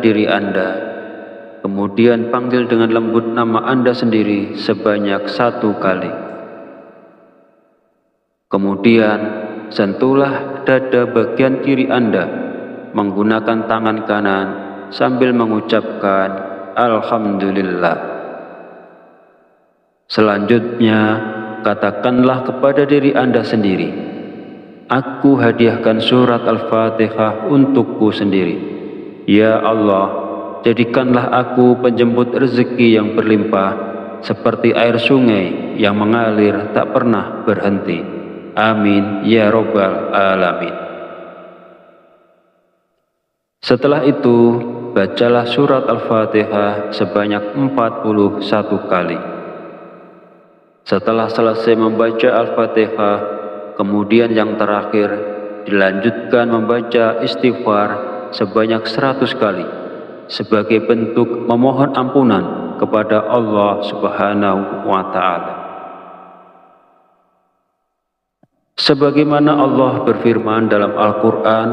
diri Anda, kemudian panggil dengan lembut nama Anda sendiri sebanyak 1 kali. Kemudian sentuhlah dada bagian kiri Anda menggunakan tangan kanan sambil mengucapkan Alhamdulillah. Selanjutnya, katakanlah kepada diri Anda sendiri, aku hadiahkan surat Al-Fatihah untukku sendiri. Ya Allah, jadikanlah aku penjemput rezeki yang berlimpah, seperti air sungai yang mengalir tak pernah berhenti. Amin ya Rabbal Alamin. Setelah itu, bacalah surat Al-Fatihah sebanyak 41 kali. Setelah selesai membaca Al-Fatihah, kemudian yang terakhir dilanjutkan membaca istighfar sebanyak 100 kali sebagai bentuk memohon ampunan kepada Allah Subhanahu wa Ta'ala. Sebagaimana Allah berfirman dalam Al-Quran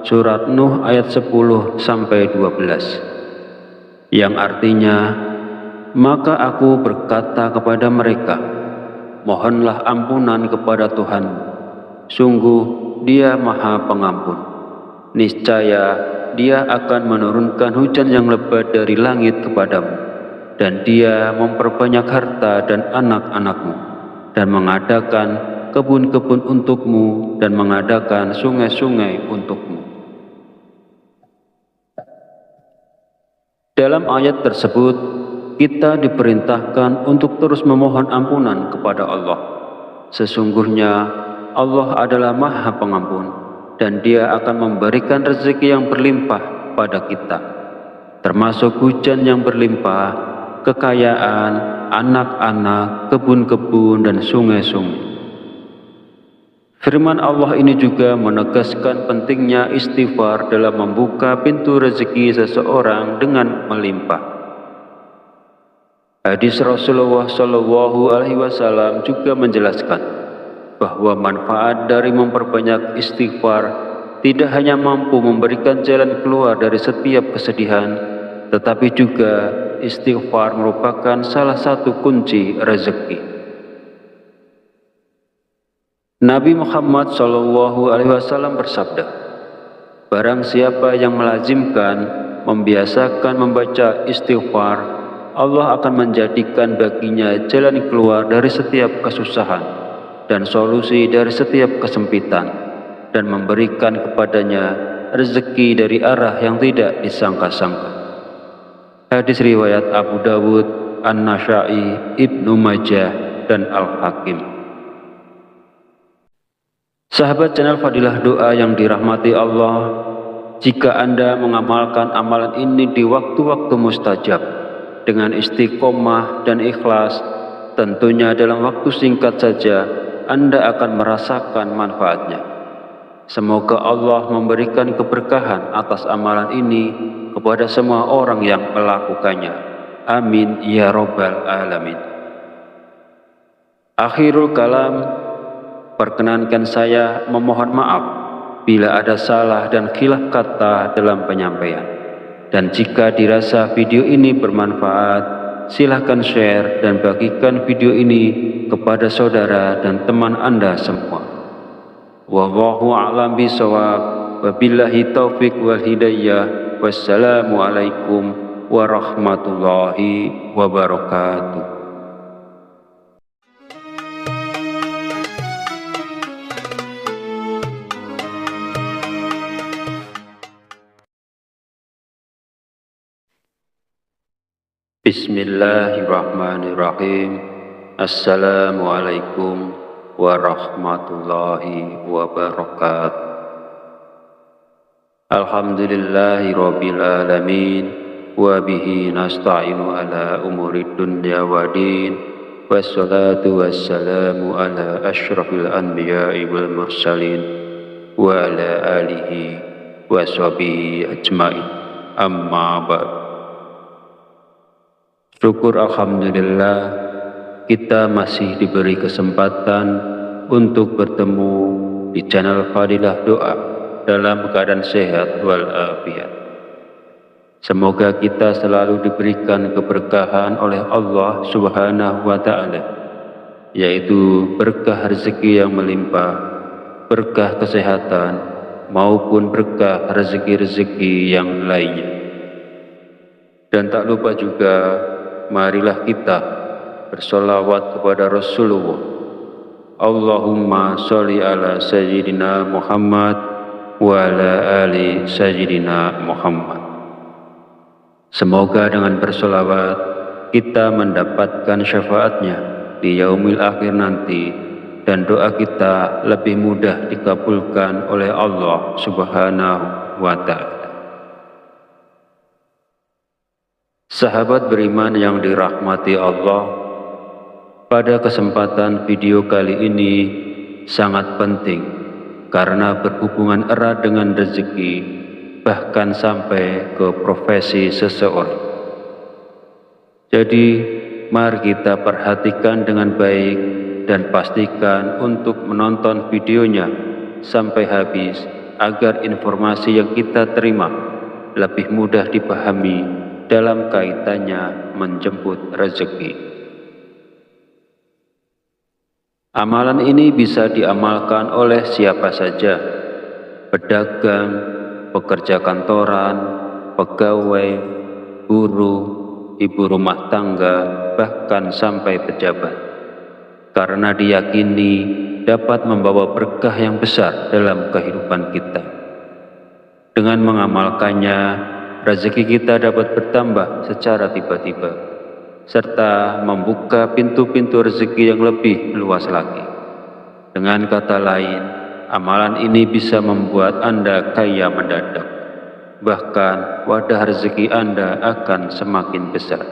surat Nuh ayat 10-12, yang artinya, maka aku berkata kepada mereka, mohonlah ampunan kepada Tuhanmu, sungguh Dia Maha Pengampun. Niscaya Dia akan menurunkan hujan yang lebat dari langit kepadamu, dan Dia memperbanyak harta dan anak-anakmu, dan mengadakan kebun-kebun untukmu, dan mengadakan sungai-sungai untukmu. Dalam ayat tersebut, kita diperintahkan untuk terus memohon ampunan kepada Allah. Sesungguhnya Allah adalah Maha Pengampun, dan Dia akan memberikan rezeki yang berlimpah pada kita, termasuk hujan yang berlimpah, kekayaan, anak-anak, kebun-kebun, dan sungai-sungai. Firman Allah ini juga menegaskan pentingnya istighfar dalam membuka pintu rezeki seseorang dengan melimpah. Hadis Rasulullah SAW juga menjelaskan bahwa manfaat dari memperbanyak istighfar tidak hanya mampu memberikan jalan keluar dari setiap kesedihan, tetapi juga istighfar merupakan salah satu kunci rezeki. Nabi Muhammad SAW bersabda, barang siapa yang melazimkan, membiasakan membaca istighfar, Allah akan menjadikan baginya jalan keluar dari setiap kesusahan dan solusi dari setiap kesempitan, dan memberikan kepadanya rezeki dari arah yang tidak disangka-sangka. Hadis riwayat Abu Dawud, An-Nasa'i, Ibnu Majah, dan Al-Hakim. Sahabat channel Fadilah Doa yang dirahmati Allah, jika Anda mengamalkan amalan ini di waktu-waktu mustajab dengan istiqomah dan ikhlas, tentunya dalam waktu singkat saja Anda akan merasakan manfaatnya. Semoga Allah memberikan keberkahan atas amalan ini kepada semua orang yang melakukannya. Amin ya Rabbal Alamin. Akhirul kalam, perkenankan saya memohon maaf bila ada salah dan khilaf kata dalam penyampaian. Dan jika dirasa video ini bermanfaat, silahkan share dan bagikan video ini kepada saudara dan teman Anda semua. Wallahu a'lam bishawab. Wabillahi taufiq wal hidayah. Wassalamualaikum warahmatullahi wabarakatuh. Bismillahirrahmanirrahim. Assalamualaikum warahmatullahi wabarakatuh. Alhamdulillahi rabbil alamin, wa bihi nasta'inu ala umuri dunya wa din, wassalatu wassalamu ala asyrafil anbiya'i wal mursalin, wa ala alihi wa sahbihi ajma'in. Amma ba'd. Syukur alhamdulillah, kita masih diberi kesempatan untuk bertemu di channel Fadilah Doa dalam keadaan sehat walafiat. Semoga kita selalu diberikan keberkahan oleh Allah Subhanahu wa Ta'ala, yaitu berkah rezeki yang melimpah, berkah kesehatan, maupun berkah rezeki-rezeki yang lainnya. Dan tak lupa juga, marilah kita bersolawat kepada Rasulullah. Allahumma sholli ala Sayyidina Muhammad wa ala ali Sayyidina Muhammad. Semoga dengan bersolawat kita mendapatkan syafaatnya di yaumil akhir nanti, dan doa kita lebih mudah dikabulkan oleh Allah Subhanahu wa Ta'ala. Sahabat beriman yang dirahmati Allah, pada kesempatan video kali ini sangat penting karena berhubungan erat dengan rezeki, bahkan sampai ke profesi seseorang. Jadi, mari kita perhatikan dengan baik dan pastikan untuk menonton videonya sampai habis agar informasi yang kita terima lebih mudah dipahami dalam kaitannya menjemput rezeki. Amalan ini bisa diamalkan oleh siapa saja, pedagang, pekerja kantoran, pegawai, buruh, ibu rumah tangga, bahkan sampai pejabat, karena diyakini dapat membawa berkah yang besar dalam kehidupan kita. Dengan mengamalkannya, rezeki kita dapat bertambah secara tiba-tiba, serta membuka pintu-pintu rezeki yang lebih luas lagi. Dengan kata lain, amalan ini bisa membuat Anda kaya mendadak. Bahkan wadah rezeki Anda akan semakin besar.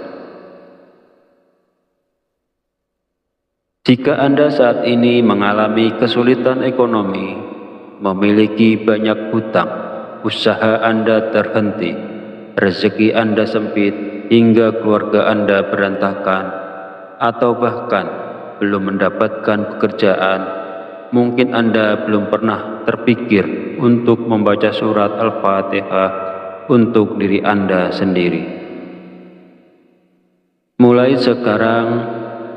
Jika Anda saat ini mengalami kesulitan ekonomi, memiliki banyak hutang, usaha Anda terhenti, rezeki Anda sempit hingga keluarga Anda berantakan, atau bahkan belum mendapatkan pekerjaan, mungkin Anda belum pernah terpikir untuk membaca surat Al-Fatihah untuk diri Anda sendiri. Mulai sekarang,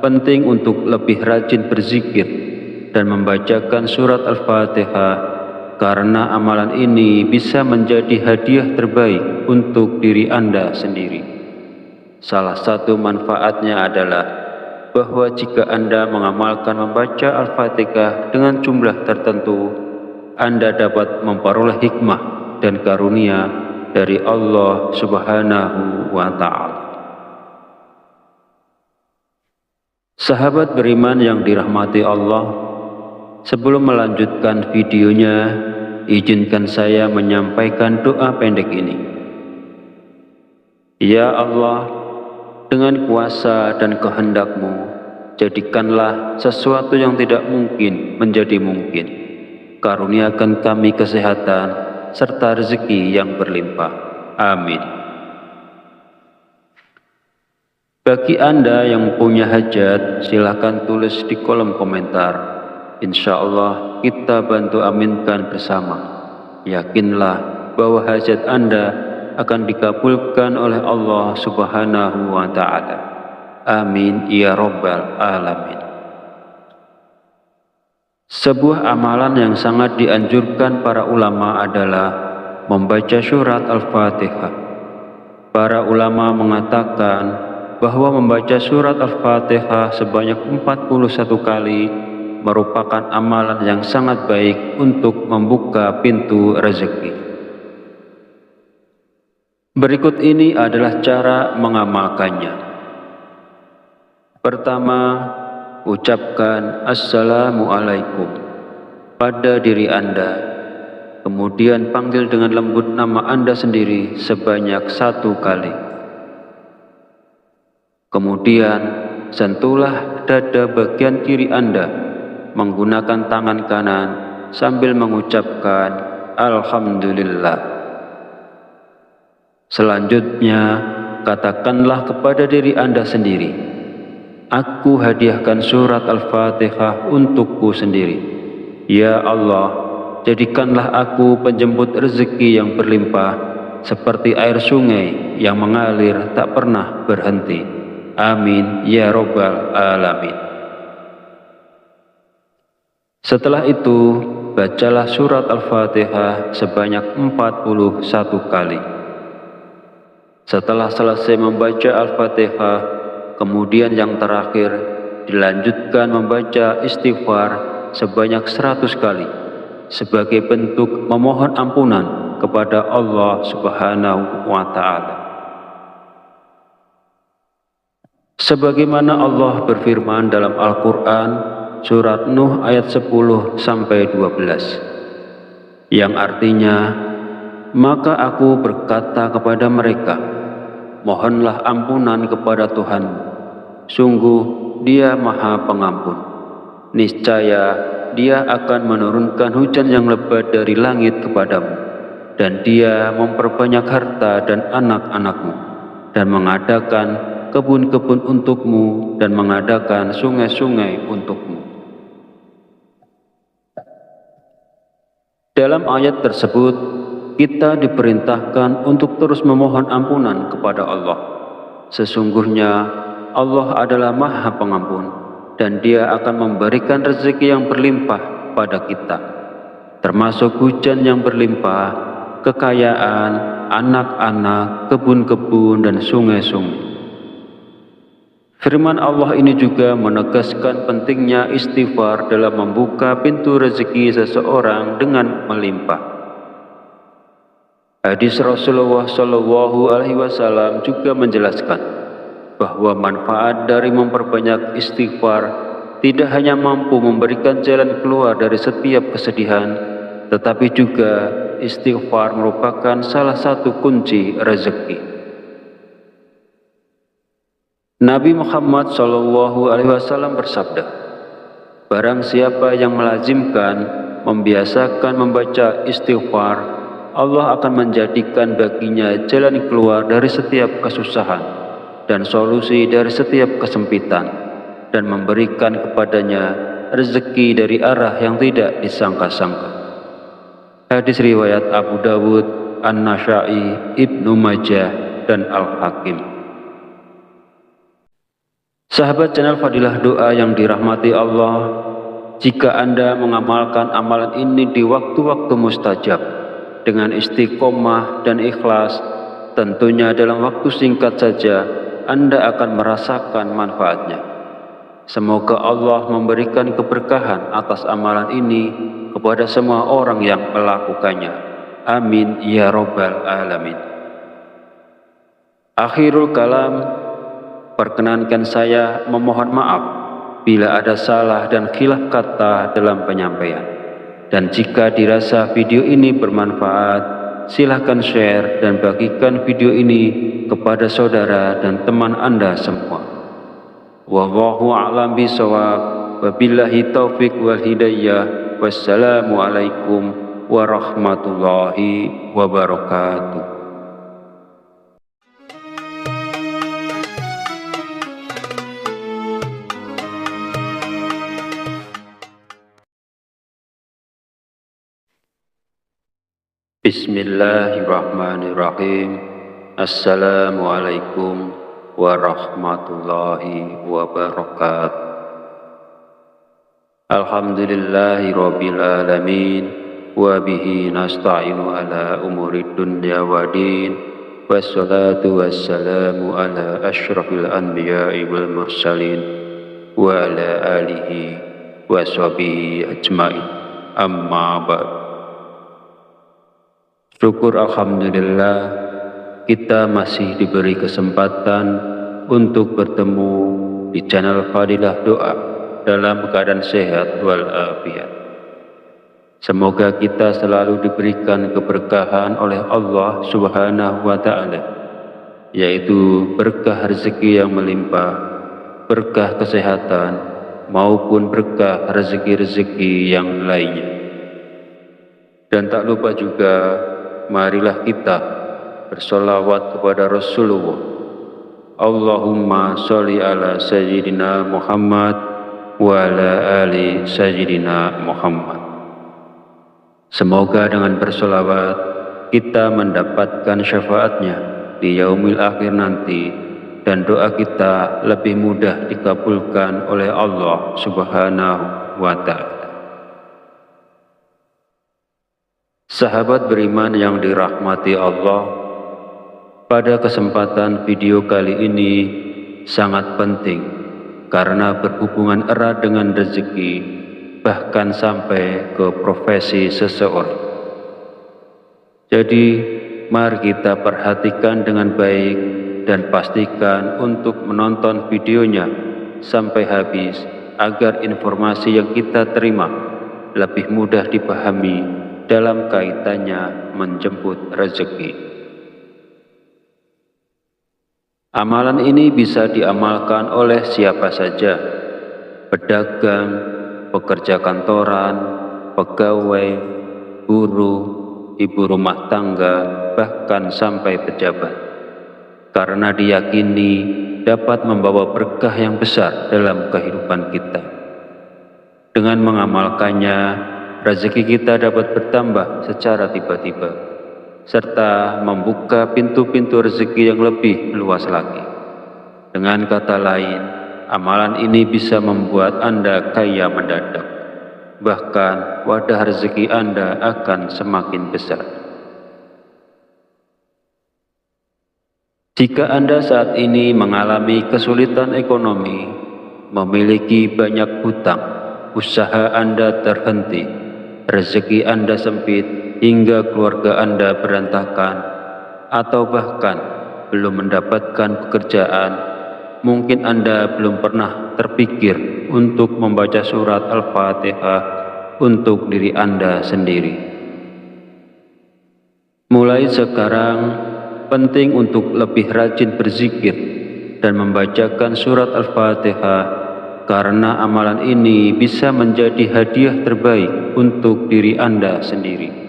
penting untuk lebih rajin berzikir dan membacakan surat Al-Fatihah, karena amalan ini bisa menjadi hadiah terbaik untuk diri Anda sendiri. Salah satu manfaatnya adalah bahwa jika Anda mengamalkan membaca Al-Fatihah dengan jumlah tertentu, Anda dapat memperoleh hikmah dan karunia dari Allah Subhanahu wa Ta'ala. Sahabat beriman yang dirahmati Allah, sebelum melanjutkan videonya, izinkan saya menyampaikan doa pendek ini. Ya Allah, dengan kuasa dan kehendak-Mu, jadikanlah sesuatu yang tidak mungkin menjadi mungkin. Karuniakan kami kesehatan serta rezeki yang berlimpah. Amin. Bagi Anda yang punya hajat, silakan tulis di kolom komentar. Insya Allah kita bantu aminkan bersama. Yakinlah bahwa hajat Anda akan dikabulkan oleh Allah Subhanahu wa Ta'ala. Amin ya Rabbal Alamin. Sebuah amalan yang sangat dianjurkan para ulama adalah membaca surat Al-Fatihah. Para ulama mengatakan bahwa membaca surat Al-Fatihah sebanyak 41 kali merupakan amalan yang sangat baik untuk membuka pintu rezeki. Berikut ini adalah cara mengamalkannya. Pertama, ucapkan Assalamualaikum pada diri Anda. Kemudian panggil dengan lembut nama Anda sendiri sebanyak 1 kali. Kemudian sentuhlah dada bagian kiri Anda menggunakan tangan kanan sambil mengucapkan Alhamdulillah. Selanjutnya, katakanlah kepada diri Anda sendiri, aku hadiahkan surat Al-Fatihah untukku sendiri. Ya Allah, jadikanlah aku penjemput rezeki yang berlimpah seperti air sungai yang mengalir tak pernah berhenti. Amin ya Rabbal Alamin. Setelah itu, bacalah surat Al-Fatihah sebanyak 41 kali. Setelah selesai membaca Al-Fatihah, kemudian yang terakhir dilanjutkan membaca istighfar sebanyak 100 kali sebagai bentuk memohon ampunan kepada Allah Subhanahu wa Ta'ala. Sebagaimana Allah berfirman dalam Al-Quran surat Nuh ayat 10-12, yang artinya, maka aku berkata kepada mereka, mohonlah ampunan kepada Tuhanmu, sungguh Dia Maha Pengampun. Niscaya Dia akan menurunkan hujan yang lebat dari langit kepadamu, dan Dia memperbanyak harta dan anak-anakmu, dan mengadakan kebun-kebun untukmu, dan mengadakan sungai-sungai untukmu. Dalam ayat tersebut, kita diperintahkan untuk terus memohon ampunan kepada Allah. Sesungguhnya Allah adalah Maha Pengampun, dan Dia akan memberikan rezeki yang berlimpah pada kita, termasuk hujan yang berlimpah, kekayaan, anak-anak, kebun-kebun, dan sungai-sungai. Firman Allah ini juga menegaskan pentingnya istighfar dalam membuka pintu rezeki seseorang dengan melimpah. Hadis Rasulullah SAW juga menjelaskan bahwa manfaat dari memperbanyak istighfar tidak hanya mampu memberikan jalan keluar dari setiap kesedihan, tetapi juga istighfar merupakan salah satu kunci rezeki. Nabi Muhammad SAW bersabda, barang siapa yang melazimkan, membiasakan membaca istighfar, Allah akan menjadikan baginya jalan keluar dari setiap kesusahan dan solusi dari setiap kesempitan, dan memberikan kepadanya rezeki dari arah yang tidak disangka-sangka. Hadis riwayat Abu Dawud, An-Nasa'i, Ibnu Majah, dan Al-Hakim. Sahabat channel Fadilah Doa yang dirahmati Allah, jika Anda mengamalkan amalan ini di waktu-waktu mustajab dengan istiqomah dan ikhlas, tentunya dalam waktu singkat saja Anda akan merasakan manfaatnya. Semoga Allah memberikan keberkahan atas amalan ini kepada semua orang yang melakukannya. Amin ya Rabbal Alamin. Akhirul kalam, perkenankan saya memohon maaf bila ada salah dan khilaf kata dalam penyampaian. Dan jika dirasa video ini bermanfaat, silahkan share dan bagikan video ini kepada saudara dan teman Anda semua. Wallahu a'lam bishawab. Wabillahi taufik wal hidayah. Wassalamualaikum warahmatullahi wabarakatuh. Bismillahirrahmanirrahim. Assalamualaikum warahmatullahi wabarakatuh. Alhamdulillahi rabbil alamin, wa bihi nasta'inu ala umurid dunya wa din, wassalatu wassalamu ala asyrafil anbiya'i wal mursalin, wa ala alihi wa sahbihi ajma'in. Amma ba'd. Syukur alhamdulillah kita masih diberi kesempatan untuk bertemu di channel Fadilah Doa dalam keadaan sehat walafiat. Semoga kita selalu diberikan keberkahan oleh Allah Subhanahu wa Ta'ala, yaitu berkah rezeki yang melimpah, berkah kesehatan, maupun berkah rezeki-rezeki yang lainnya. Dan tak lupa juga, marilah kita bersolawat kepada Rasulullah. Allahumma sholli ala Sayyidina Muhammad wa ala ali Sayyidina Muhammad. Semoga dengan bersolawat kita mendapatkan syafaatnya di yaumil akhir nanti, dan doa kita lebih mudah dikabulkan oleh Allah Subhanahu wa Ta'ala. Sahabat beriman yang dirahmati Allah, pada kesempatan video kali ini sangat penting karena berhubungan erat dengan rezeki, bahkan sampai ke profesi seseorang. Jadi, mari kita perhatikan dengan baik dan pastikan untuk menonton videonya sampai habis agar informasi yang kita terima lebih mudah dipahami dalam kaitannya menjemput rezeki. Amalan ini bisa diamalkan oleh siapa saja, pedagang, pekerja kantoran, pegawai, buruh, ibu rumah tangga, bahkan sampai pejabat, karena diyakini dapat membawa berkah yang besar dalam kehidupan kita. Dengan mengamalkannya, rezeki kita dapat bertambah secara tiba-tiba, serta membuka pintu-pintu rezeki yang lebih luas lagi. Dengan kata lain, amalan ini bisa membuat Anda kaya mendadak. Bahkan wadah rezeki Anda akan semakin besar. Jika Anda saat ini mengalami kesulitan ekonomi, memiliki banyak hutang, usaha Anda terhenti, rezeki Anda sempit hingga keluarga Anda berantakan, atau bahkan belum mendapatkan pekerjaan, mungkin Anda belum pernah terpikir untuk membaca surat Al-Fatihah untuk diri Anda sendiri. Mulai sekarang, penting untuk lebih rajin berzikir dan membacakan surat Al-Fatihah, karena amalan ini bisa menjadi hadiah terbaik untuk diri Anda sendiri.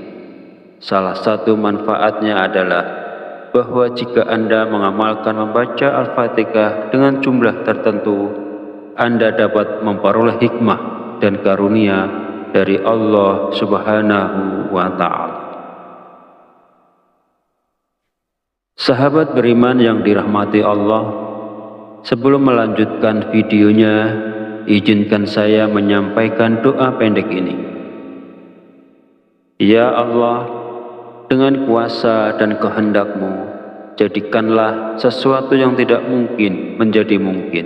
Salah satu manfaatnya adalah bahwa jika Anda mengamalkan membaca Al-Fatihah dengan jumlah tertentu, Anda dapat memperoleh hikmah dan karunia dari Allah Subhanahu wa Ta'ala. Sahabat beriman yang dirahmati Allah, sebelum melanjutkan videonya, izinkan saya menyampaikan doa pendek ini. Ya Allah, dengan kuasa dan kehendak-Mu, jadikanlah sesuatu yang tidak mungkin menjadi mungkin.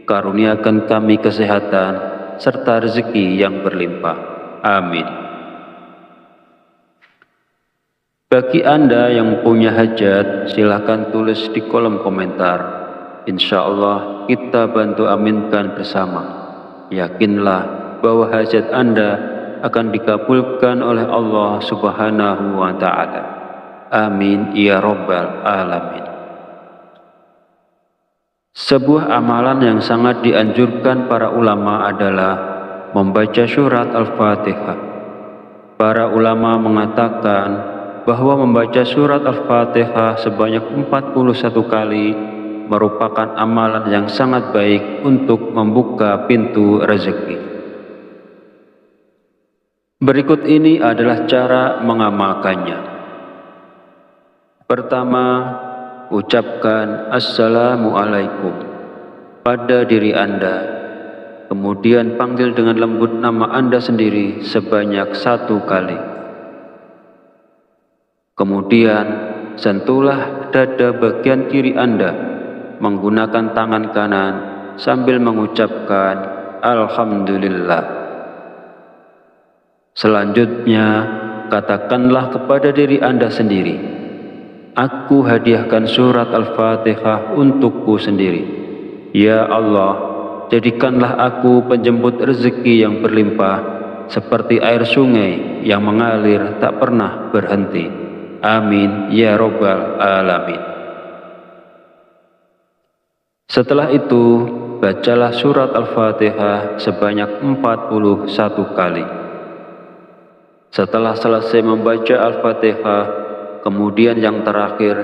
Karuniakan kami kesehatan serta rezeki yang berlimpah. Amin. Bagi Anda yang punya hajat, silakan tulis di kolom komentar. Insya Allah kita bantu aminkan bersama. Yakinlah bahwa hajat Anda akan dikabulkan oleh Allah Subhanahu wa Ta'ala. Amin ya Rabbal Alamin. Sebuah amalan yang sangat dianjurkan para ulama adalah membaca surat Al-Fatihah. Para ulama mengatakan bahwa membaca surat Al-Fatihah sebanyak 41 kali merupakan amalan yang sangat baik untuk membuka pintu rezeki. Berikut ini adalah cara mengamalkannya. Pertama, ucapkan Assalamualaikum pada diri Anda. Kemudian panggil dengan lembut nama Anda sendiri sebanyak 1 kali. Kemudian sentuhlah dada bagian kiri Anda menggunakan tangan kanan sambil mengucapkan Alhamdulillah. Selanjutnya, katakanlah kepada diri Anda sendiri, aku hadiahkan surat Al-Fatihah untukku sendiri. Ya Allah, jadikanlah aku penjemput rezeki yang berlimpah, seperti air sungai yang mengalir tak pernah berhenti. Amin ya Rabbal Alamin. Setelah itu, bacalah surat Al-Fatihah sebanyak 41 kali. Setelah selesai membaca Al-Fatihah, kemudian yang terakhir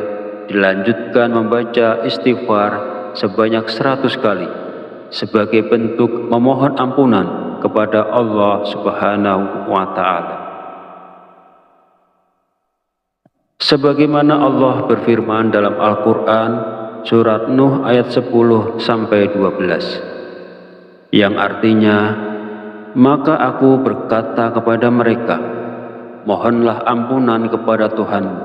dilanjutkan membaca istighfar sebanyak 100 kali sebagai bentuk memohon ampunan kepada Allah Subhanahu wa Ta'ala. Sebagaimana Allah berfirman dalam Al-Quran surat Nuh ayat 10-12, yang artinya, maka aku berkata kepada mereka, mohonlah ampunan kepada Tuhanmu,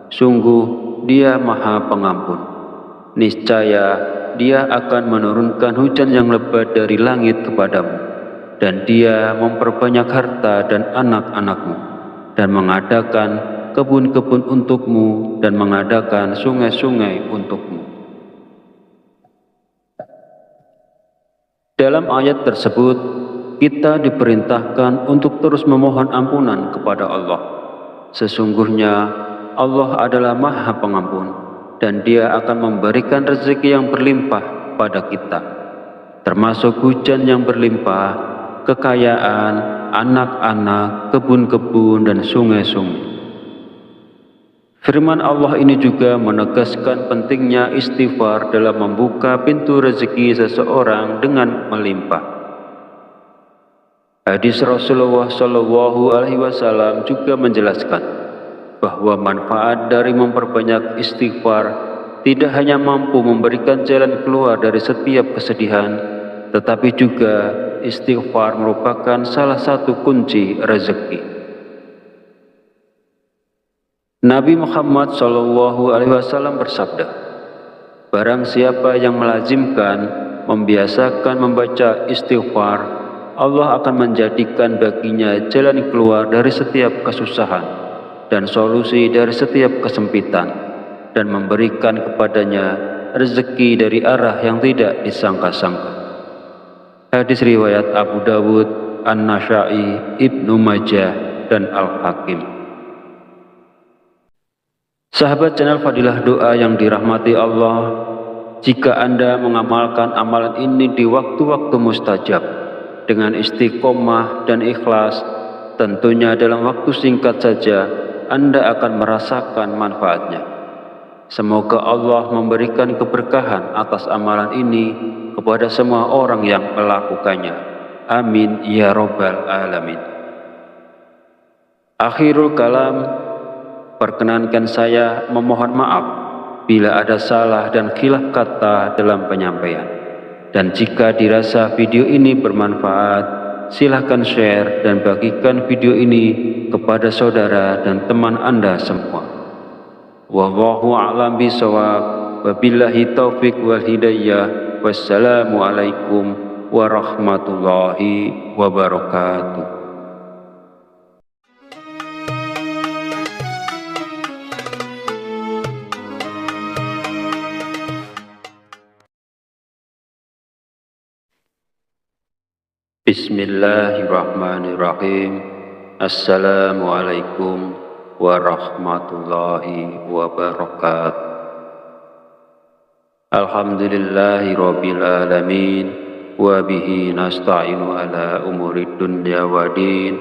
sungguh Dia Maha Pengampun. Niscaya Dia akan menurunkan hujan yang lebat dari langit kepadamu, dan Dia memperbanyak harta dan anak-anakmu, dan mengadakan kebun-kebun untukmu, dan mengadakan sungai-sungai untukmu. Dalam ayat tersebut, kita diperintahkan untuk terus memohon ampunan kepada Allah. Sesungguhnya Allah adalah Maha Pengampun, dan Dia akan memberikan rezeki yang berlimpah pada kita, termasuk hujan yang berlimpah, kekayaan, anak-anak, kebun-kebun, dan sungai-sungai. Firman Allah ini juga menegaskan pentingnya istighfar dalam membuka pintu rezeki seseorang dengan melimpah. Hadis Rasulullah SAW juga menjelaskan bahwa manfaat dari memperbanyak istighfar tidak hanya mampu memberikan jalan keluar dari setiap kesedihan, tetapi juga istighfar merupakan salah satu kunci rezeki. Nabi Muhammad SAW bersabda, barang siapa yang melazimkan, membiasakan membaca istighfar, Allah akan menjadikan baginya jalan keluar dari setiap kesusahan dan solusi dari setiap kesempitan, dan memberikan kepadanya rezeki dari arah yang tidak disangka-sangka. Hadis riwayat Abu Dawud, An-Nasa'i, Ibnu Majah, dan Al-Hakim. Sahabat channel Fadilah Doa yang dirahmati Allah, jika Anda mengamalkan amalan ini di waktu-waktu mustajab dengan istiqomah dan ikhlas, tentunya dalam waktu singkat saja Anda akan merasakan manfaatnya. Semoga Allah memberikan keberkahan atas amalan ini kepada semua orang yang melakukannya. Amin ya Rabbal Alamin. Akhirul kalam, perkenankan saya memohon maaf bila ada salah dan khilaf kata dalam penyampaian. Dan jika dirasa video ini bermanfaat, silahkan share dan bagikan video ini kepada saudara dan teman Anda semua. Wallahu a'lam bishawab. Wabillahi taufik wal hidayah. Wassalamualaikum warahmatullahi wabarakatuh. Bismillahirrahmanirrahim. Assalamualaikum warahmatullahi wabarakatuh. Alhamdulillahi rabbil alamin, wa bihi nasta'inu ala umurid dunya wa din,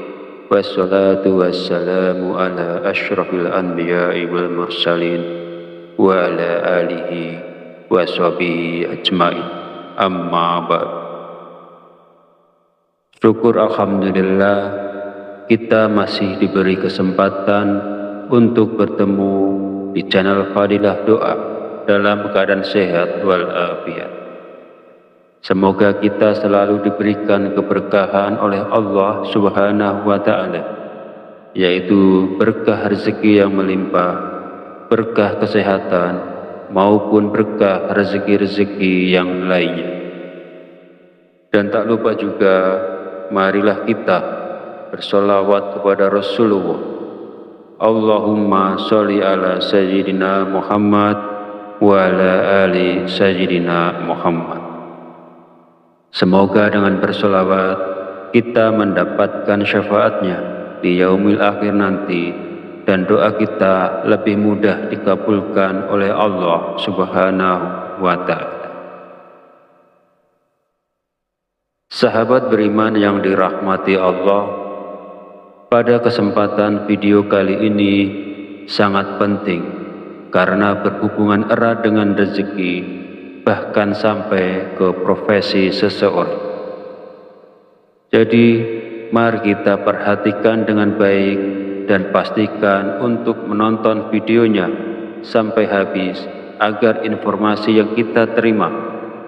wassalatu wassalamu ala asyrafil anbiya'i wal mursalin, wa ala alihi wa sahbihi ajma'in. Amma ba'd. Syukur alhamdulillah, kita masih diberi kesempatan untuk bertemu di channel Fadilah Doa dalam keadaan sehat walafiat. Semoga kita selalu diberikan keberkahan oleh Allah Subhanahu wa Ta'ala, yaitu berkah rezeki yang melimpah, berkah kesehatan, maupun berkah rezeki-rezeki yang lainnya. Dan tak lupa juga, marilah kita bersolawat kepada Rasulullah. Allahumma sholli ala Sayyidina Muhammad wa ala ali Sayyidina Muhammad. Semoga dengan bersolawat kita mendapatkan syafaatnya di yaumil akhir nanti, dan doa kita lebih mudah dikabulkan oleh Allah Subhanahu wa Ta'ala. Sahabat beriman yang dirahmati Allah, pada kesempatan video kali ini sangat penting karena berhubungan erat dengan rezeki, bahkan sampai ke profesi seseorang. Jadi, mari kita perhatikan dengan baik dan pastikan untuk menonton videonya sampai habis agar informasi yang kita terima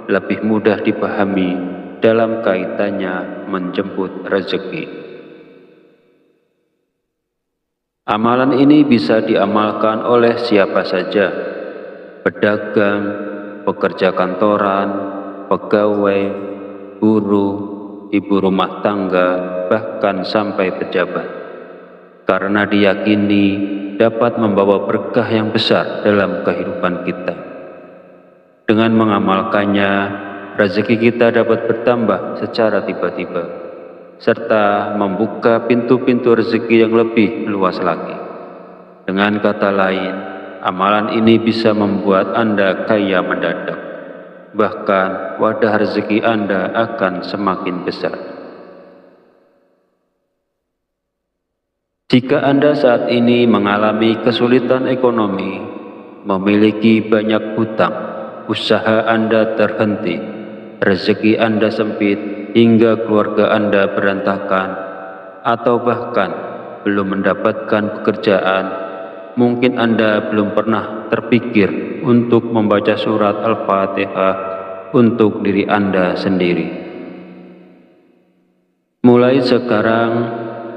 lebih mudah dipahami dalam kaitannya menjemput rezeki. Amalan ini bisa diamalkan oleh siapa saja, pedagang, pekerja kantoran, pegawai, guru, ibu rumah tangga, bahkan sampai pejabat, karena diyakini dapat membawa berkah yang besar dalam kehidupan kita. Dengan mengamalkannya, rezeki kita dapat bertambah secara tiba-tiba, serta membuka pintu-pintu rezeki yang lebih luas lagi. Dengan kata lain, amalan ini bisa membuat Anda kaya mendadak. Bahkan wadah rezeki Anda akan semakin besar. Jika Anda saat ini mengalami kesulitan ekonomi, memiliki banyak hutang, usaha Anda terhenti, rezeki Anda sempit hingga keluarga Anda berantakan, atau bahkan belum mendapatkan pekerjaan, mungkin Anda belum pernah terpikir untuk membaca surat Al-Fatihah untuk diri Anda sendiri. Mulai sekarang,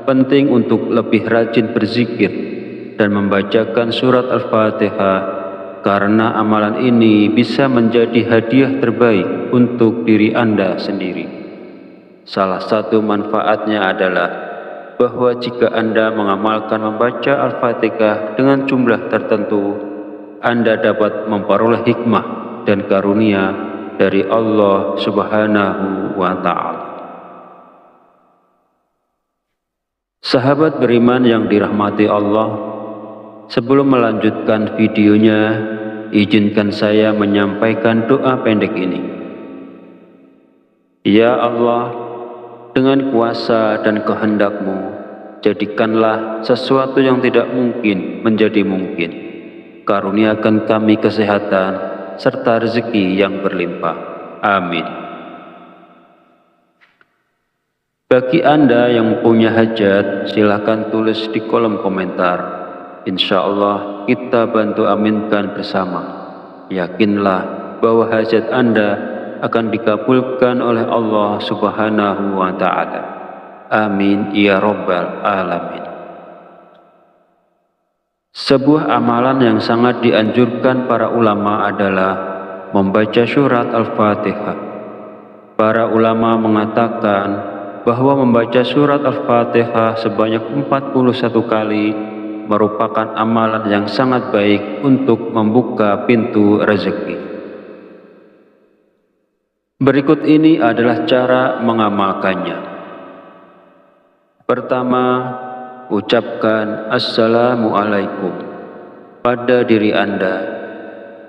penting untuk lebih rajin berzikir dan membacakan surat Al-Fatihah, karena amalan ini bisa menjadi hadiah terbaik untuk diri Anda sendiri. Salah satu manfaatnya adalah bahwa jika Anda mengamalkan membaca Al-Fatihah dengan jumlah tertentu, Anda dapat memperoleh hikmah dan karunia dari Allah Subhanahu wa Ta'ala. Sahabat beriman yang dirahmati Allah, sebelum melanjutkan videonya, izinkan saya menyampaikan doa pendek ini. Ya Allah, dengan kuasa dan kehendak-Mu, jadikanlah sesuatu yang tidak mungkin menjadi mungkin. Karuniakan kami kesehatan serta rezeki yang berlimpah. Amin. Bagi Anda yang punya hajat, silakan tulis di kolom komentar. Insya Allah kita bantu aminkan bersama. Yakinlah bahwa hajat Anda akan dikabulkan oleh Allah Subhanahu wa Ta'ala. Amin ya Rabbal Alamin. Sebuah amalan yang sangat dianjurkan para ulama adalah membaca surat Al-Fatihah. Para ulama mengatakan bahwa membaca surat Al-Fatihah sebanyak 41 kali merupakan amalan yang sangat baik untuk membuka pintu rezeki. Berikut ini adalah cara mengamalkannya. Pertama, ucapkan Assalamualaikum pada diri Anda,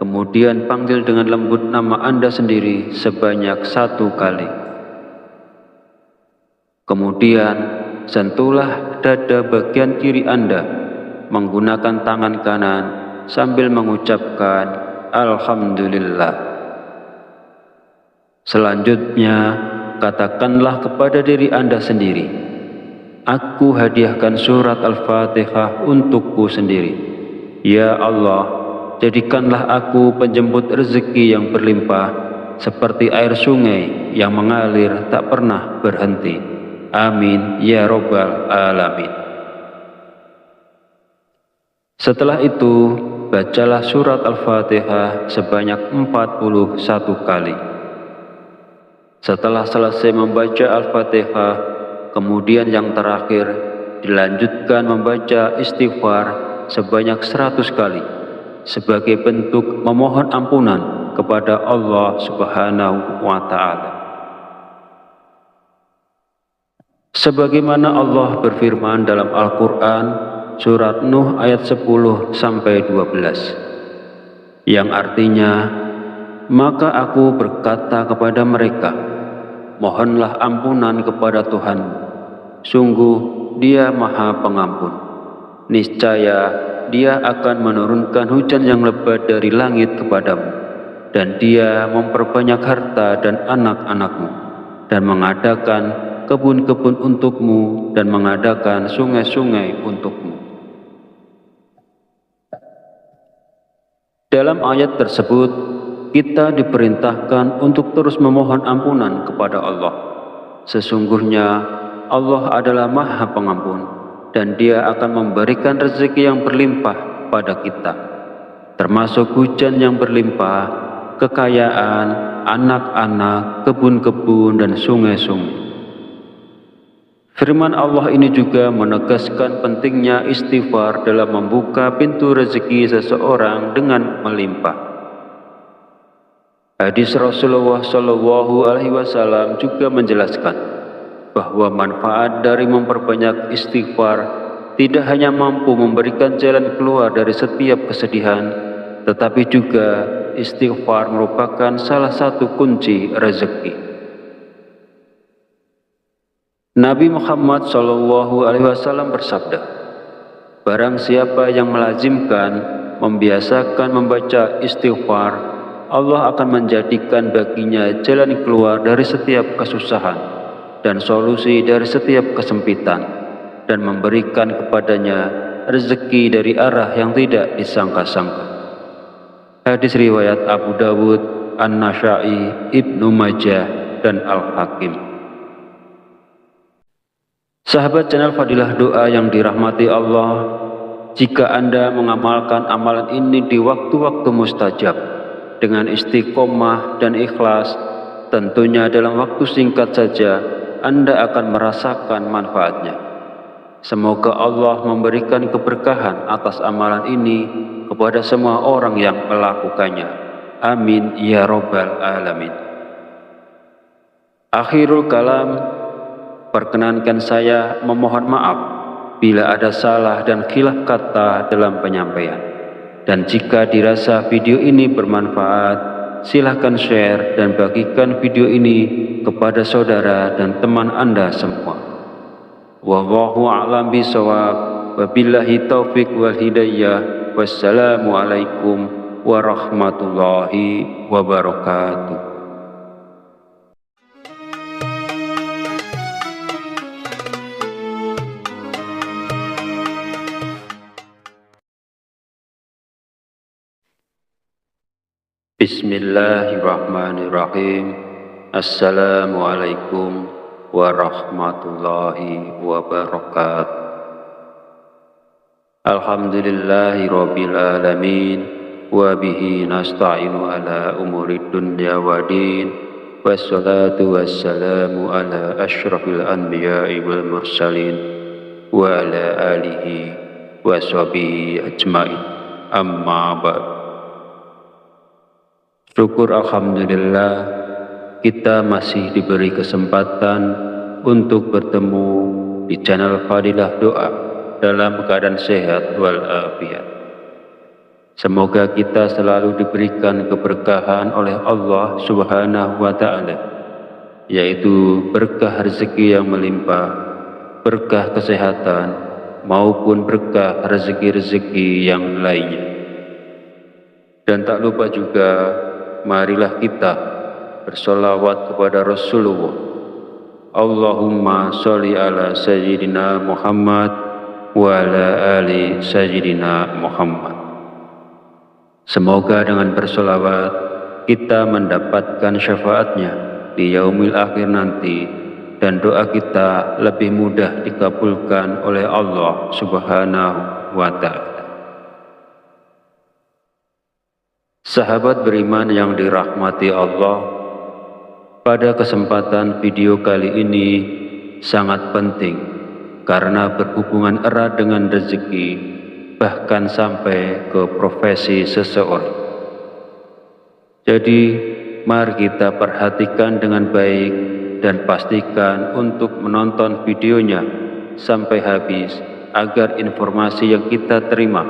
kemudian panggil dengan lembut nama Anda sendiri sebanyak 1 kali. Kemudian, sentuhlah dada bagian kiri Anda menggunakan tangan kanan sambil mengucapkan Alhamdulillah. Selanjutnya, katakanlah kepada diri Anda sendiri, aku hadiahkan surat Al-Fatihah untukku sendiri. Ya Allah, jadikanlah aku penjemput rezeki yang berlimpah, seperti air sungai yang mengalir tak pernah berhenti. Amin ya Rabbal Alamin. Setelah itu, bacalah surat Al-Fatihah sebanyak 41 kali. Setelah selesai membaca Al-Fatihah, kemudian yang terakhir dilanjutkan membaca istighfar sebanyak 100 kali sebagai bentuk memohon ampunan kepada Allah Subhanahu wa Ta'ala. Sebagaimana Allah berfirman dalam Al-Quran surat Nuh ayat 10-12, yang artinya, maka aku berkata kepada mereka, mohonlah ampunan kepada Tuhanmu, sungguh Dia Maha Pengampun. Niscaya Dia akan menurunkan hujan yang lebat dari langit kepadamu, dan Dia memperbanyak harta dan anak-anakmu, dan mengadakan kebun-kebun untukmu, dan mengadakan sungai-sungai untukmu. Dalam ayat tersebut, kita diperintahkan untuk terus memohon ampunan kepada Allah. Sesungguhnya Allah adalah Maha Pengampun, dan Dia akan memberikan rezeki yang berlimpah pada kita, termasuk hujan yang berlimpah, kekayaan, anak-anak, kebun-kebun, dan sungai-sungai. Firman Allah ini juga menegaskan pentingnya istighfar dalam membuka pintu rezeki seseorang dengan melimpah. Hadis Rasulullah SAW juga menjelaskan bahwa manfaat dari memperbanyak istighfar tidak hanya mampu memberikan jalan keluar dari setiap kesedihan, tetapi juga istighfar merupakan salah satu kunci rezeki. Nabi Muhammad SAW bersabda, "Barang siapa yang melazimkan, membiasakan membaca istighfar, Allah akan menjadikan baginya jalan keluar dari setiap kesusahan dan solusi dari setiap kesempitan, dan memberikan kepadanya rezeki dari arah yang tidak disangka-sangka." Hadis riwayat Abu Dawud, An-Nasa'i, Ibnu Majah, dan Al-Hakim. Sahabat channel Fadilah Doa yang dirahmati Allah, jika Anda mengamalkan amalan ini di waktu-waktu mustajab dengan istiqomah dan ikhlas, tentunya dalam waktu singkat saja Anda akan merasakan manfaatnya. Semoga Allah memberikan keberkahan atas amalan ini kepada semua orang yang melakukannya. Amin ya Rabbal Alamin. Akhirul kalam, perkenankan saya memohon maaf bila ada salah dan khilaf kata dalam penyampaian. Dan jika dirasa video ini bermanfaat, silahkan share dan bagikan video ini kepada saudara dan teman Anda semua. Wallahu a'lam bishawab. Wabillahi taufik wal hidayah. Wassalamualaikum warahmatullahi wabarakatuh. Bismillahirrahmanirrahim. Assalamualaikum warahmatullahi wabarakatuh. Alhamdulillahi rabbil alamin, wa bihi nasta'inu ala umurid dunya wa din, wassalatu wassalamu ala asyrafil anbiya'i wal mursalin, wa ala alihi wa sahbihi ajma'in. Amma ba'd. Syukur alhamdulillah kita masih diberi kesempatan untuk bertemu di channel Fadilah Doa dalam keadaan sehat walafiat. Semoga kita selalu diberikan keberkahan oleh Allah Subhanahu wa Ta'ala, yaitu berkah rezeki yang melimpah, berkah kesehatan, maupun berkah rezeki-rezeki yang lainnya. Dan tak lupa juga, marilah kita bersolawat kepada Rasulullah. Allahumma sholli ala Sayyidina Muhammad wa ala ali Sayyidina Muhammad. Semoga dengan bersolawat kita mendapatkan syafaatnya di yaumil akhir nanti, dan doa kita lebih mudah dikabulkan oleh Allah Subhanahu wa Ta'ala. Sahabat beriman yang dirahmati Allah, pada kesempatan video kali ini sangat penting karena berhubungan erat dengan rezeki, bahkan sampai ke profesi seseorang. Jadi, mari kita perhatikan dengan baik dan pastikan untuk menonton videonya sampai habis agar informasi yang kita terima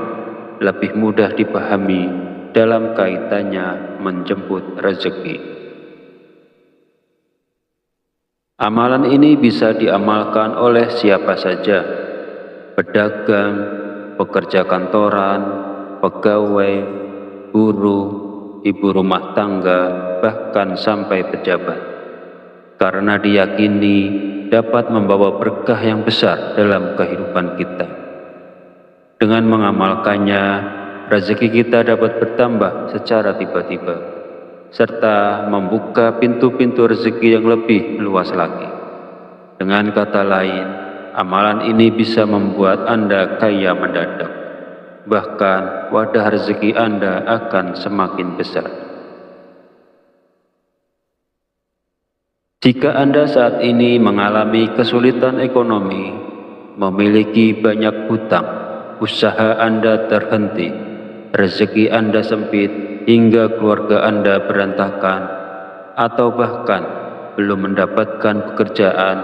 lebih mudah dipahami dalam kaitannya menjemput rezeki. Amalan ini bisa diamalkan oleh siapa saja, pedagang, pekerja kantoran, pegawai, buruh, ibu rumah tangga, bahkan sampai pejabat, karena diyakini dapat membawa berkah yang besar dalam kehidupan kita. Dengan mengamalkannya, rezeki kita dapat bertambah secara tiba-tiba, serta membuka pintu-pintu rezeki yang lebih luas lagi. Dengan kata lain, amalan ini bisa membuat Anda kaya mendadak. Bahkan wadah rezeki Anda akan semakin besar. Jika Anda saat ini mengalami kesulitan ekonomi, memiliki banyak hutang, usaha Anda terhenti, rezeki Anda sempit hingga keluarga Anda berantakan, atau bahkan belum mendapatkan pekerjaan,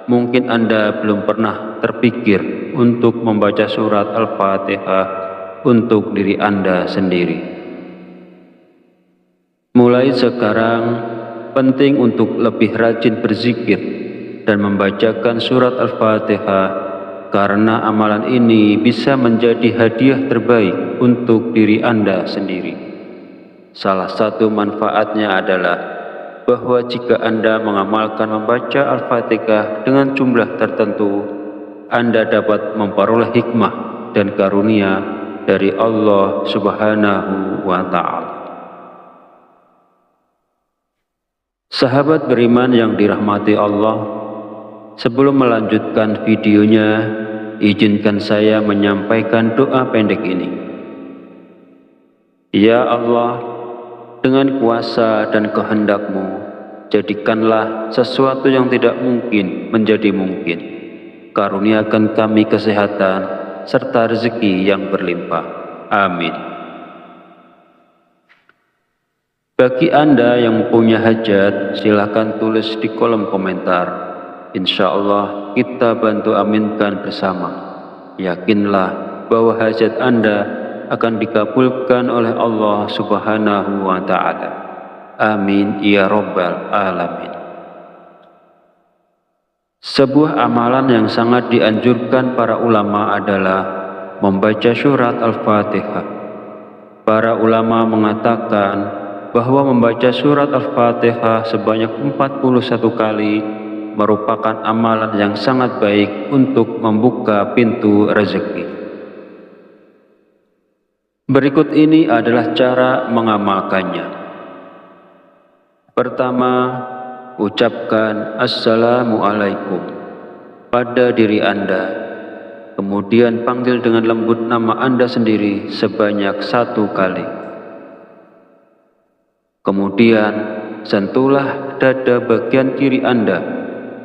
mungkin Anda belum pernah terpikir untuk membaca surat Al-Fatihah untuk diri Anda sendiri. Mulai sekarang, penting untuk lebih rajin berzikir dan membacakan surat Al-Fatihah, karena amalan ini bisa menjadi hadiah terbaik untuk diri Anda sendiri. Salah satu manfaatnya adalah bahwa jika Anda mengamalkan membaca Al-Fatihah dengan jumlah tertentu, Anda dapat memperoleh hikmah dan karunia dari Allah Subhanahu wa Ta'ala. Sahabat beriman yang dirahmati Allah, sebelum melanjutkan videonya, izinkan saya menyampaikan doa pendek ini. Ya Allah, dengan kuasa dan kehendak-Mu, jadikanlah sesuatu yang tidak mungkin menjadi mungkin. Karuniakan kami kesehatan serta rezeki yang berlimpah. Amin. Bagi Anda yang punya hajat, silakan tulis di kolom komentar. Insya Allah kita bantu aminkan bersama. Yakinlah bahwa hajat Anda akan dikabulkan oleh Allah Subhanahu wa Ta'ala. Amin ya Rabbal Alamin. Sebuah amalan yang sangat dianjurkan para ulama adalah membaca surat Al-Fatihah. Para ulama mengatakan bahwa membaca surat Al-Fatihah sebanyak 41 kali merupakan amalan yang sangat baik untuk membuka pintu rezeki. Berikut ini adalah cara mengamalkannya. Pertama, ucapkan Assalamualaikum pada diri Anda, kemudian panggil dengan lembut nama Anda sendiri sebanyak 1 kali. Kemudian, sentuhlah dada bagian kiri Anda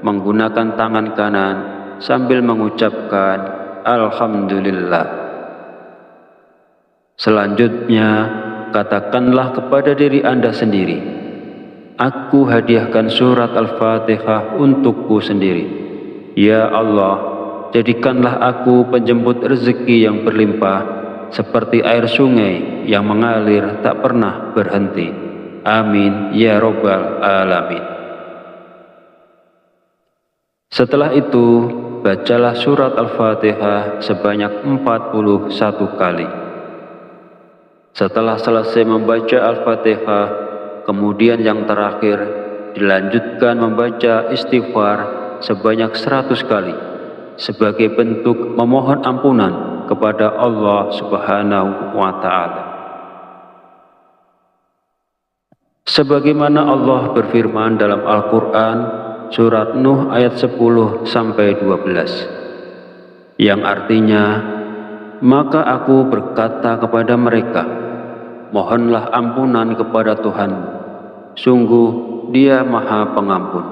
menggunakan tangan kanan sambil mengucapkan Alhamdulillah. Selanjutnya, katakanlah kepada diri Anda sendiri, aku hadiahkan surat Al-Fatihah untukku sendiri. Ya Allah, jadikanlah aku penjemput rezeki yang berlimpah, seperti air sungai yang mengalir tak pernah berhenti. Amin ya Rabbal Alamin. Setelah itu, bacalah surat Al-Fatihah sebanyak 41 kali. Setelah selesai membaca Al-Fatihah, kemudian yang terakhir dilanjutkan membaca istighfar sebanyak 100 kali sebagai bentuk memohon ampunan kepada Allah Subhanahu wa Ta'ala. Sebagaimana Allah berfirman dalam Al-Quran surat Nuh ayat 10-12, yang artinya, maka aku berkata kepada mereka, mohonlah ampunan kepada Tuhanmu, sungguh Dia Maha Pengampun.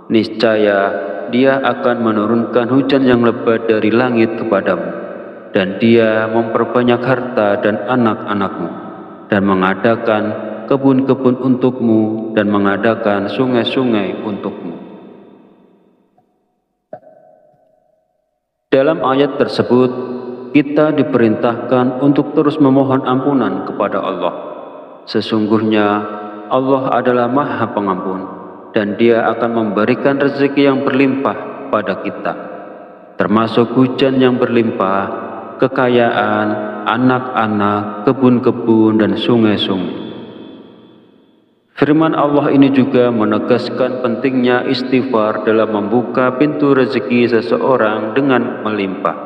Niscaya Dia akan menurunkan hujan yang lebat dari langit kepadamu, dan Dia memperbanyak harta dan anak-anakmu, dan mengadakan kebun-kebun untukmu, dan mengadakan sungai-sungai untukmu. Dalam ayat tersebut, kita diperintahkan untuk terus memohon ampunan kepada Allah. Sesungguhnya Allah adalah Maha Pengampun, dan Dia akan memberikan rezeki yang berlimpah pada kita, termasuk hujan yang berlimpah, kekayaan, anak-anak, kebun-kebun, dan sungai-sungai. Firman Allah ini juga menegaskan pentingnya istighfar dalam membuka pintu rezeki seseorang dengan melimpah.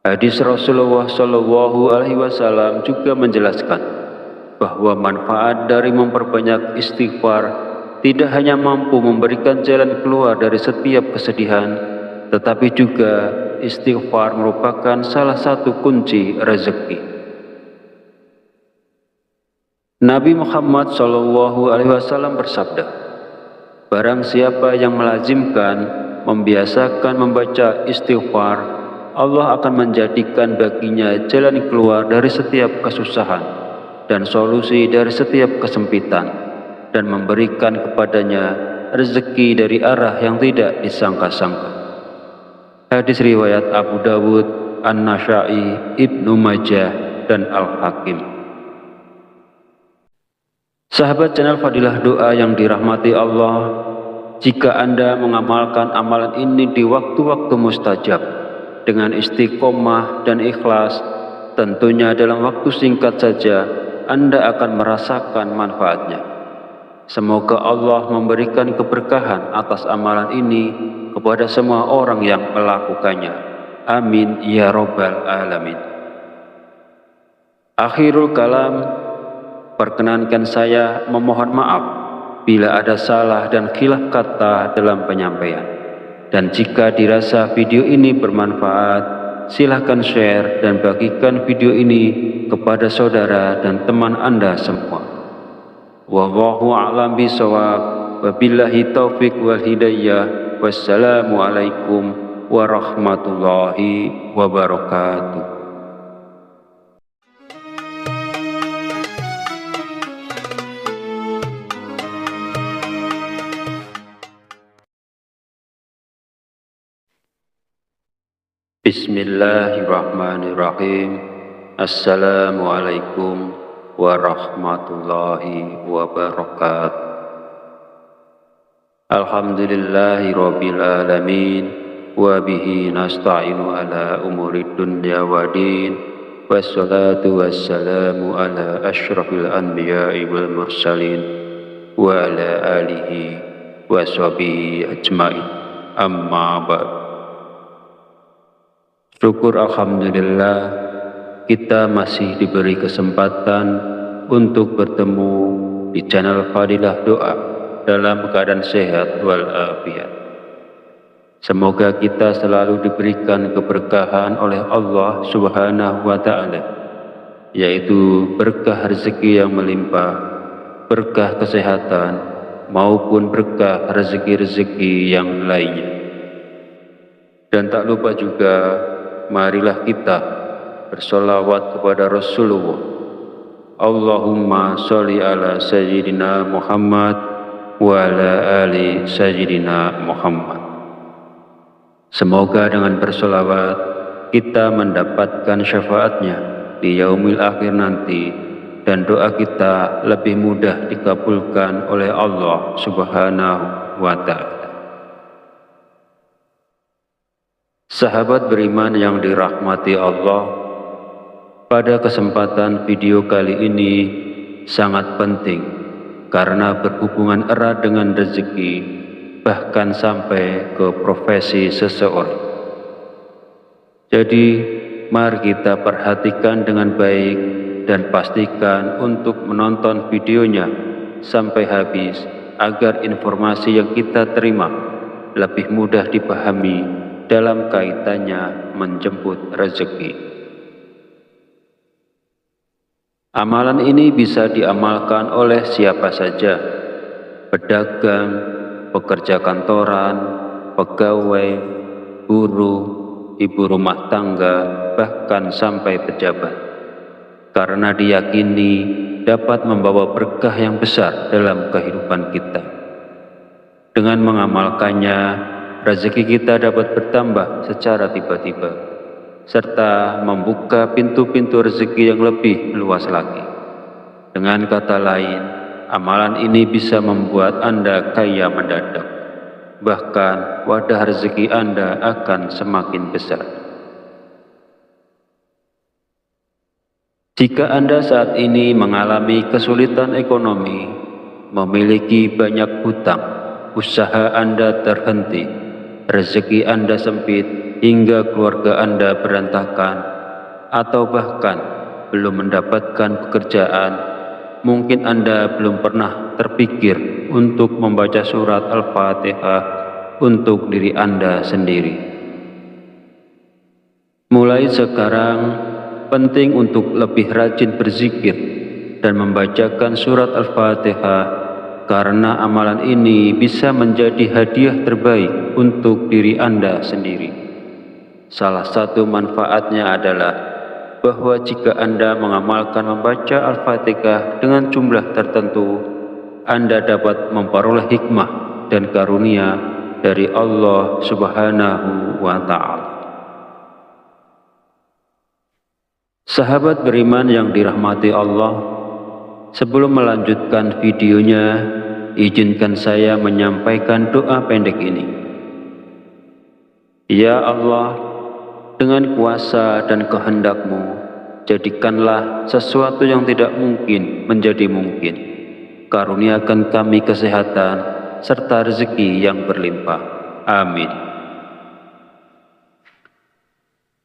Hadis Rasulullah Shallallahu Alaihi Wasallam juga menjelaskan bahwa manfaat dari memperbanyak istighfar tidak hanya mampu memberikan jalan keluar dari setiap kesedihan, tetapi juga istighfar merupakan salah satu kunci rezeki. Nabi Muhammad Shallallahu Alaihi Wasallam bersabda, barang siapa yang melazimkan, membiasakan membaca istighfar, Allah akan menjadikan baginya jalan keluar dari setiap kesusahan dan solusi dari setiap kesempitan, dan memberikan kepadanya rezeki dari arah yang tidak disangka-sangka. Hadis riwayat Abu Dawud, An-Nasa'i, Ibnu Majah, dan Al-Hakim. Sahabat channel Fadilah Doa yang dirahmati Allah, jika Anda mengamalkan amalan ini di waktu-waktu mustajab dengan istiqomah dan ikhlas, tentunya dalam waktu singkat saja Anda akan merasakan manfaatnya. Semoga Allah memberikan keberkahan atas amalan ini kepada semua orang yang melakukannya. Amin ya Rabbal Alamin. Akhirul kalam, perkenankan saya memohon maaf bila ada salah dan khilaf kata dalam penyampaian. Dan jika dirasa video ini bermanfaat, silahkan share dan bagikan video ini kepada saudara dan teman Anda semua. Wallahu a'lam bishawab. Wabillahi taufik wal hidayah. Wassalamualaikum warahmatullahi wabarakatuh. Bismillahirrahmanirrahim. Assalamualaikum warahmatullahi wabarakatuh. Alhamdulillahi rabbil alamin, wa bihi nasta'inu ala umurid dunya wa din, wassalatu wassalamu ala asyrafil anbiya'i wal mursalin, wa ala alihi wa sahbihi ajma'in. Amma ba'd. Syukur alhamdulillah, kita masih diberi kesempatan untuk bertemu di channel Fadilah Doa dalam keadaan sehat walafiat. Semoga kita selalu diberikan keberkahan oleh Allah Subhanahu wa Ta'ala, yaitu berkah rezeki yang melimpah, berkah kesehatan, maupun berkah rezeki-rezeki yang lainnya. Dan tak lupa juga, marilah kita bersolawat kepada Rasulullah. Allahumma sholli ala Sayyidina Muhammad wa ala ali Sayyidina Muhammad. Semoga dengan bersolawat kita mendapatkan syafaatnya di yaumil akhir nanti, dan doa kita lebih mudah dikabulkan oleh Allah Subhanahu wa Ta'ala. Sahabat beriman yang dirahmati Allah, pada kesempatan video kali ini sangat penting karena berhubungan erat dengan rezeki, bahkan sampai ke profesi seseorang. Jadi, mari kita perhatikan dengan baik dan pastikan untuk menonton videonya sampai habis agar informasi yang kita terima lebih mudah dipahami dalam kaitannya menjemput rezeki. Amalan ini bisa diamalkan oleh siapa saja, pedagang, pekerja kantoran, pegawai, buruh, ibu rumah tangga, bahkan sampai pejabat, karena diyakini dapat membawa berkah yang besar dalam kehidupan kita. Dengan mengamalkannya, rezeki kita dapat bertambah secara tiba-tiba, serta membuka pintu-pintu rezeki yang lebih luas lagi. Dengan kata lain, amalan ini bisa membuat Anda kaya mendadak. Bahkan wadah rezeki Anda akan semakin besar. Jika Anda saat ini mengalami kesulitan ekonomi, memiliki banyak hutang, usaha Anda terhenti, rezeki Anda sempit hingga keluarga Anda berantakan, atau bahkan belum mendapatkan pekerjaan, mungkin Anda belum pernah terpikir untuk membaca surat Al-Fatihah untuk diri Anda sendiri. Mulai sekarang, penting untuk lebih rajin berzikir dan membacakan surat Al-Fatihah, karena amalan ini bisa menjadi hadiah terbaik untuk diri Anda sendiri. Salah satu manfaatnya adalah bahwa jika Anda mengamalkan membaca Al-Fatihah dengan jumlah tertentu, Anda dapat memperoleh hikmah dan karunia dari Allah Subhanahu wa Ta'ala. Sahabat beriman yang dirahmati Allah, sebelum melanjutkan videonya, izinkan saya menyampaikan doa pendek ini. Ya Allah, dengan kuasa dan kehendak-Mu, jadikanlah sesuatu yang tidak mungkin menjadi mungkin. Karuniakan kami kesehatan serta rezeki yang berlimpah. Amin.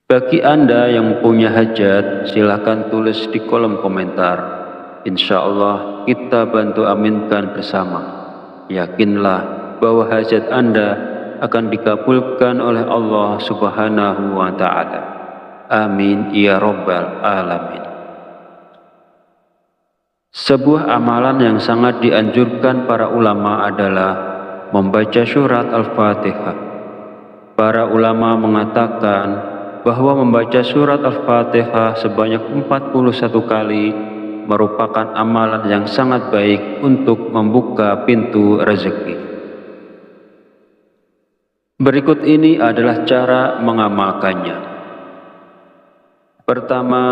Bagi Anda yang punya hajat, silakan tulis di kolom komentar. Insya Allah kita bantu aminkan bersama. Yakinlah bahwa hajat Anda akan dikabulkan oleh Allah Subhanahu wa Ta'ala. Amin ya Rabbal Alamin. Sebuah amalan yang sangat dianjurkan para ulama adalah membaca surat Al-Fatihah. Para ulama mengatakan bahwa membaca surat Al-Fatihah sebanyak 41 kali merupakan amalan yang sangat baik untuk membuka pintu rezeki. Berikut ini adalah cara mengamalkannya. Pertama,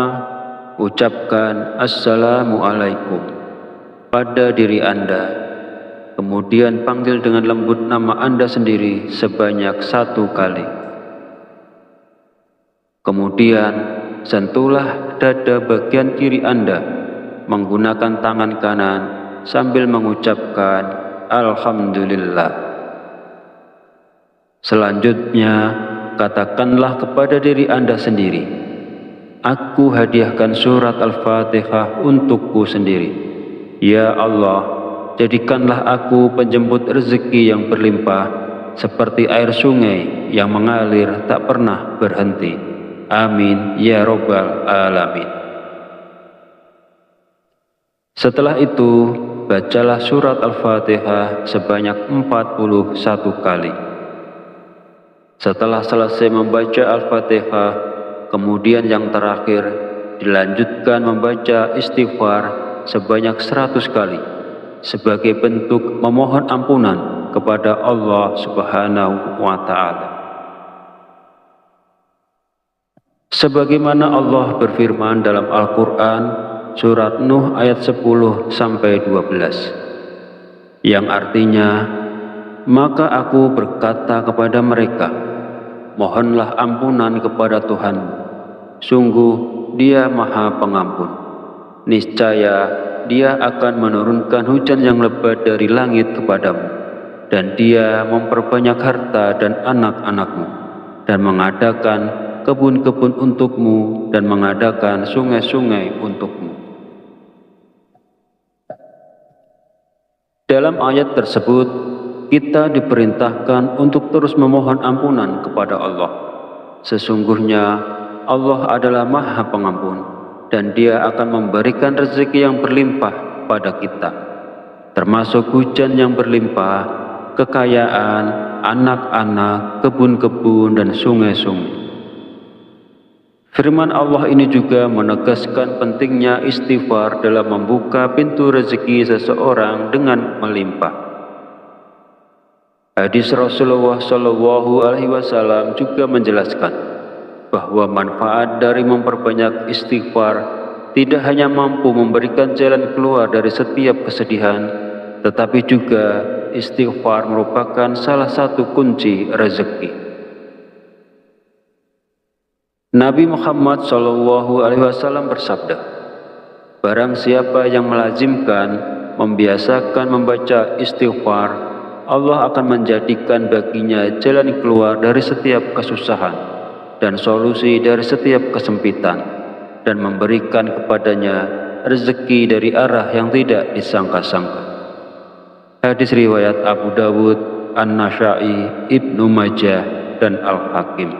ucapkan Assalamualaikum pada diri Anda, kemudian panggil dengan lembut nama Anda sendiri sebanyak 1 kali. Kemudian sentuhlah dada bagian kiri Anda menggunakan tangan kanan sambil mengucapkan Alhamdulillah. Selanjutnya, katakanlah kepada diri Anda sendiri, aku hadiahkan surat Al-Fatihah untukku sendiri. Ya Allah, jadikanlah aku penjemput rezeki yang berlimpah seperti air sungai yang mengalir tak pernah berhenti. Amin ya Rabbal Alamin. Setelah itu, bacalah surat Al-Fatihah sebanyak 41 kali. Setelah selesai membaca Al-Fatihah, kemudian yang terakhir dilanjutkan membaca istighfar sebanyak 100 kali sebagai bentuk memohon ampunan kepada Allah Subhanahu wa Ta'ala. Sebagaimana Allah berfirman dalam Al-Quran surat Nuh ayat 10-12, yang artinya, maka aku berkata kepada mereka, mohonlah ampunan kepada Tuhanmu, sungguh Dia Maha Pengampun. Niscaya Dia akan menurunkan hujan yang lebat dari langit kepadamu, dan Dia memperbanyak harta dan anak-anakmu, dan mengadakan kebun-kebun untukmu, dan mengadakan sungai-sungai untukmu. Dalam ayat tersebut, kita diperintahkan untuk terus memohon ampunan kepada Allah. Sesungguhnya Allah adalah Maha Pengampun, dan Dia akan memberikan rezeki yang berlimpah pada kita, termasuk hujan yang berlimpah, kekayaan, anak-anak, kebun-kebun, dan sungai-sungai. Firman Allah ini juga menegaskan pentingnya istighfar dalam membuka pintu rezeki seseorang dengan melimpah. Hadis Rasulullah SAW juga menjelaskan bahwa manfaat dari memperbanyak istighfar tidak hanya mampu memberikan jalan keluar dari setiap kesedihan, tetapi juga istighfar merupakan salah satu kunci rezeki. Nabi Muhammad SAW bersabda, barang siapa yang melazimkan, membiasakan membaca istighfar, Allah akan menjadikan baginya jalan keluar dari setiap kesusahan dan solusi dari setiap kesempitan, dan memberikan kepadanya rezeki dari arah yang tidak disangka-sangka. Hadis riwayat Abu Dawud, An-Nasa'i, Ibnu Majah, dan Al-Hakim.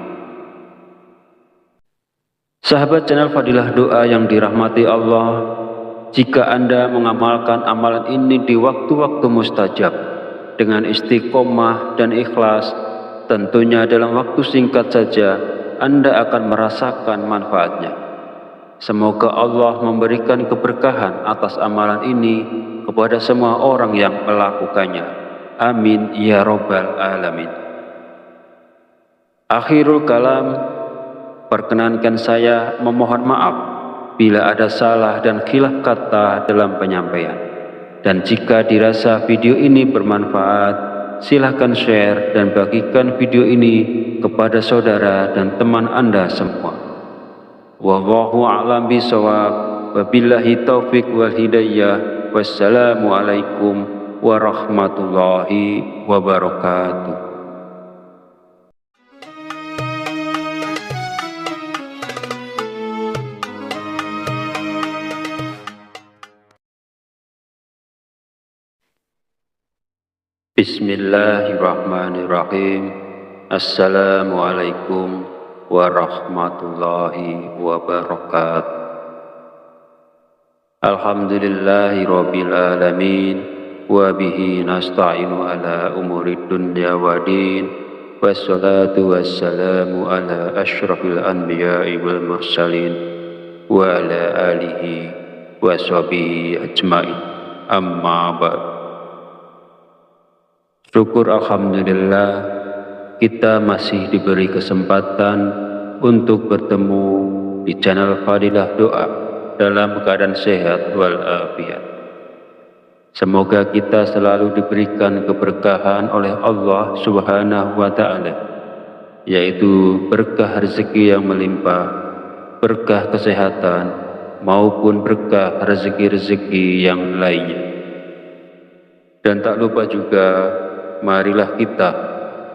Sahabat channel Fadilah Doa yang dirahmati Allah, jika Anda mengamalkan amalan ini di waktu-waktu mustajab dengan istiqomah dan ikhlas, tentunya dalam waktu singkat saja Anda akan merasakan manfaatnya. Semoga Allah memberikan keberkahan atas amalan ini kepada semua orang yang melakukannya. Amin ya Rabbal Alamin. Akhirul kalam, perkenankan saya memohon maaf bila ada salah dan khilaf kata dalam penyampaian. Dan jika dirasa video ini bermanfaat, silahkan share dan bagikan video ini kepada saudara dan teman Anda semua. Wallahu a'lam bishawab. Wabillahi taufik wal hidayah. Wassalamualaikum warahmatullahi wabarakatuh. Bismillahirrahmanirrahim. Assalamualaikum warahmatullahi wabarakatuh. Alhamdulillahi rabbil alamin, wa bihi nasta'inu ala umurid dunya wa din, wassalatu wassalamu ala asyrafil anbiya'i wal mursalin, wa ala alihi wa sahbihi ajma'in. Amma ba'd. Syukur alhamdulillah, kita masih diberi kesempatan untuk bertemu di channel Fadilah Doa dalam keadaan sehat walafiat. Semoga kita selalu diberikan keberkahan oleh Allah Subhanahu wa Ta'ala, yaitu berkah rezeki yang melimpah, berkah kesehatan, maupun berkah rezeki-rezeki yang lainnya. Dan tak lupa juga, marilah kita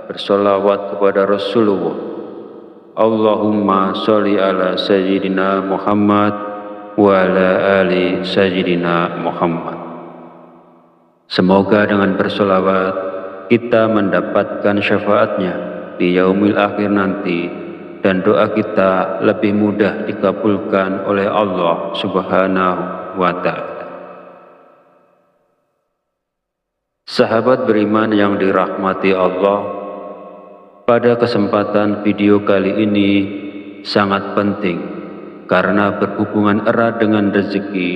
bersolawat kepada Rasulullah. Allahumma sholli ala Sayyidina Muhammad wa ala ali Sayyidina Muhammad. Semoga dengan bersolawat kita mendapatkan syafaatnya di yaumil akhir nanti, dan doa kita lebih mudah dikabulkan oleh Allah Subhanahu wa Ta'ala. Sahabat beriman yang dirahmati Allah, pada kesempatan video kali ini sangat penting karena berhubungan erat dengan rezeki,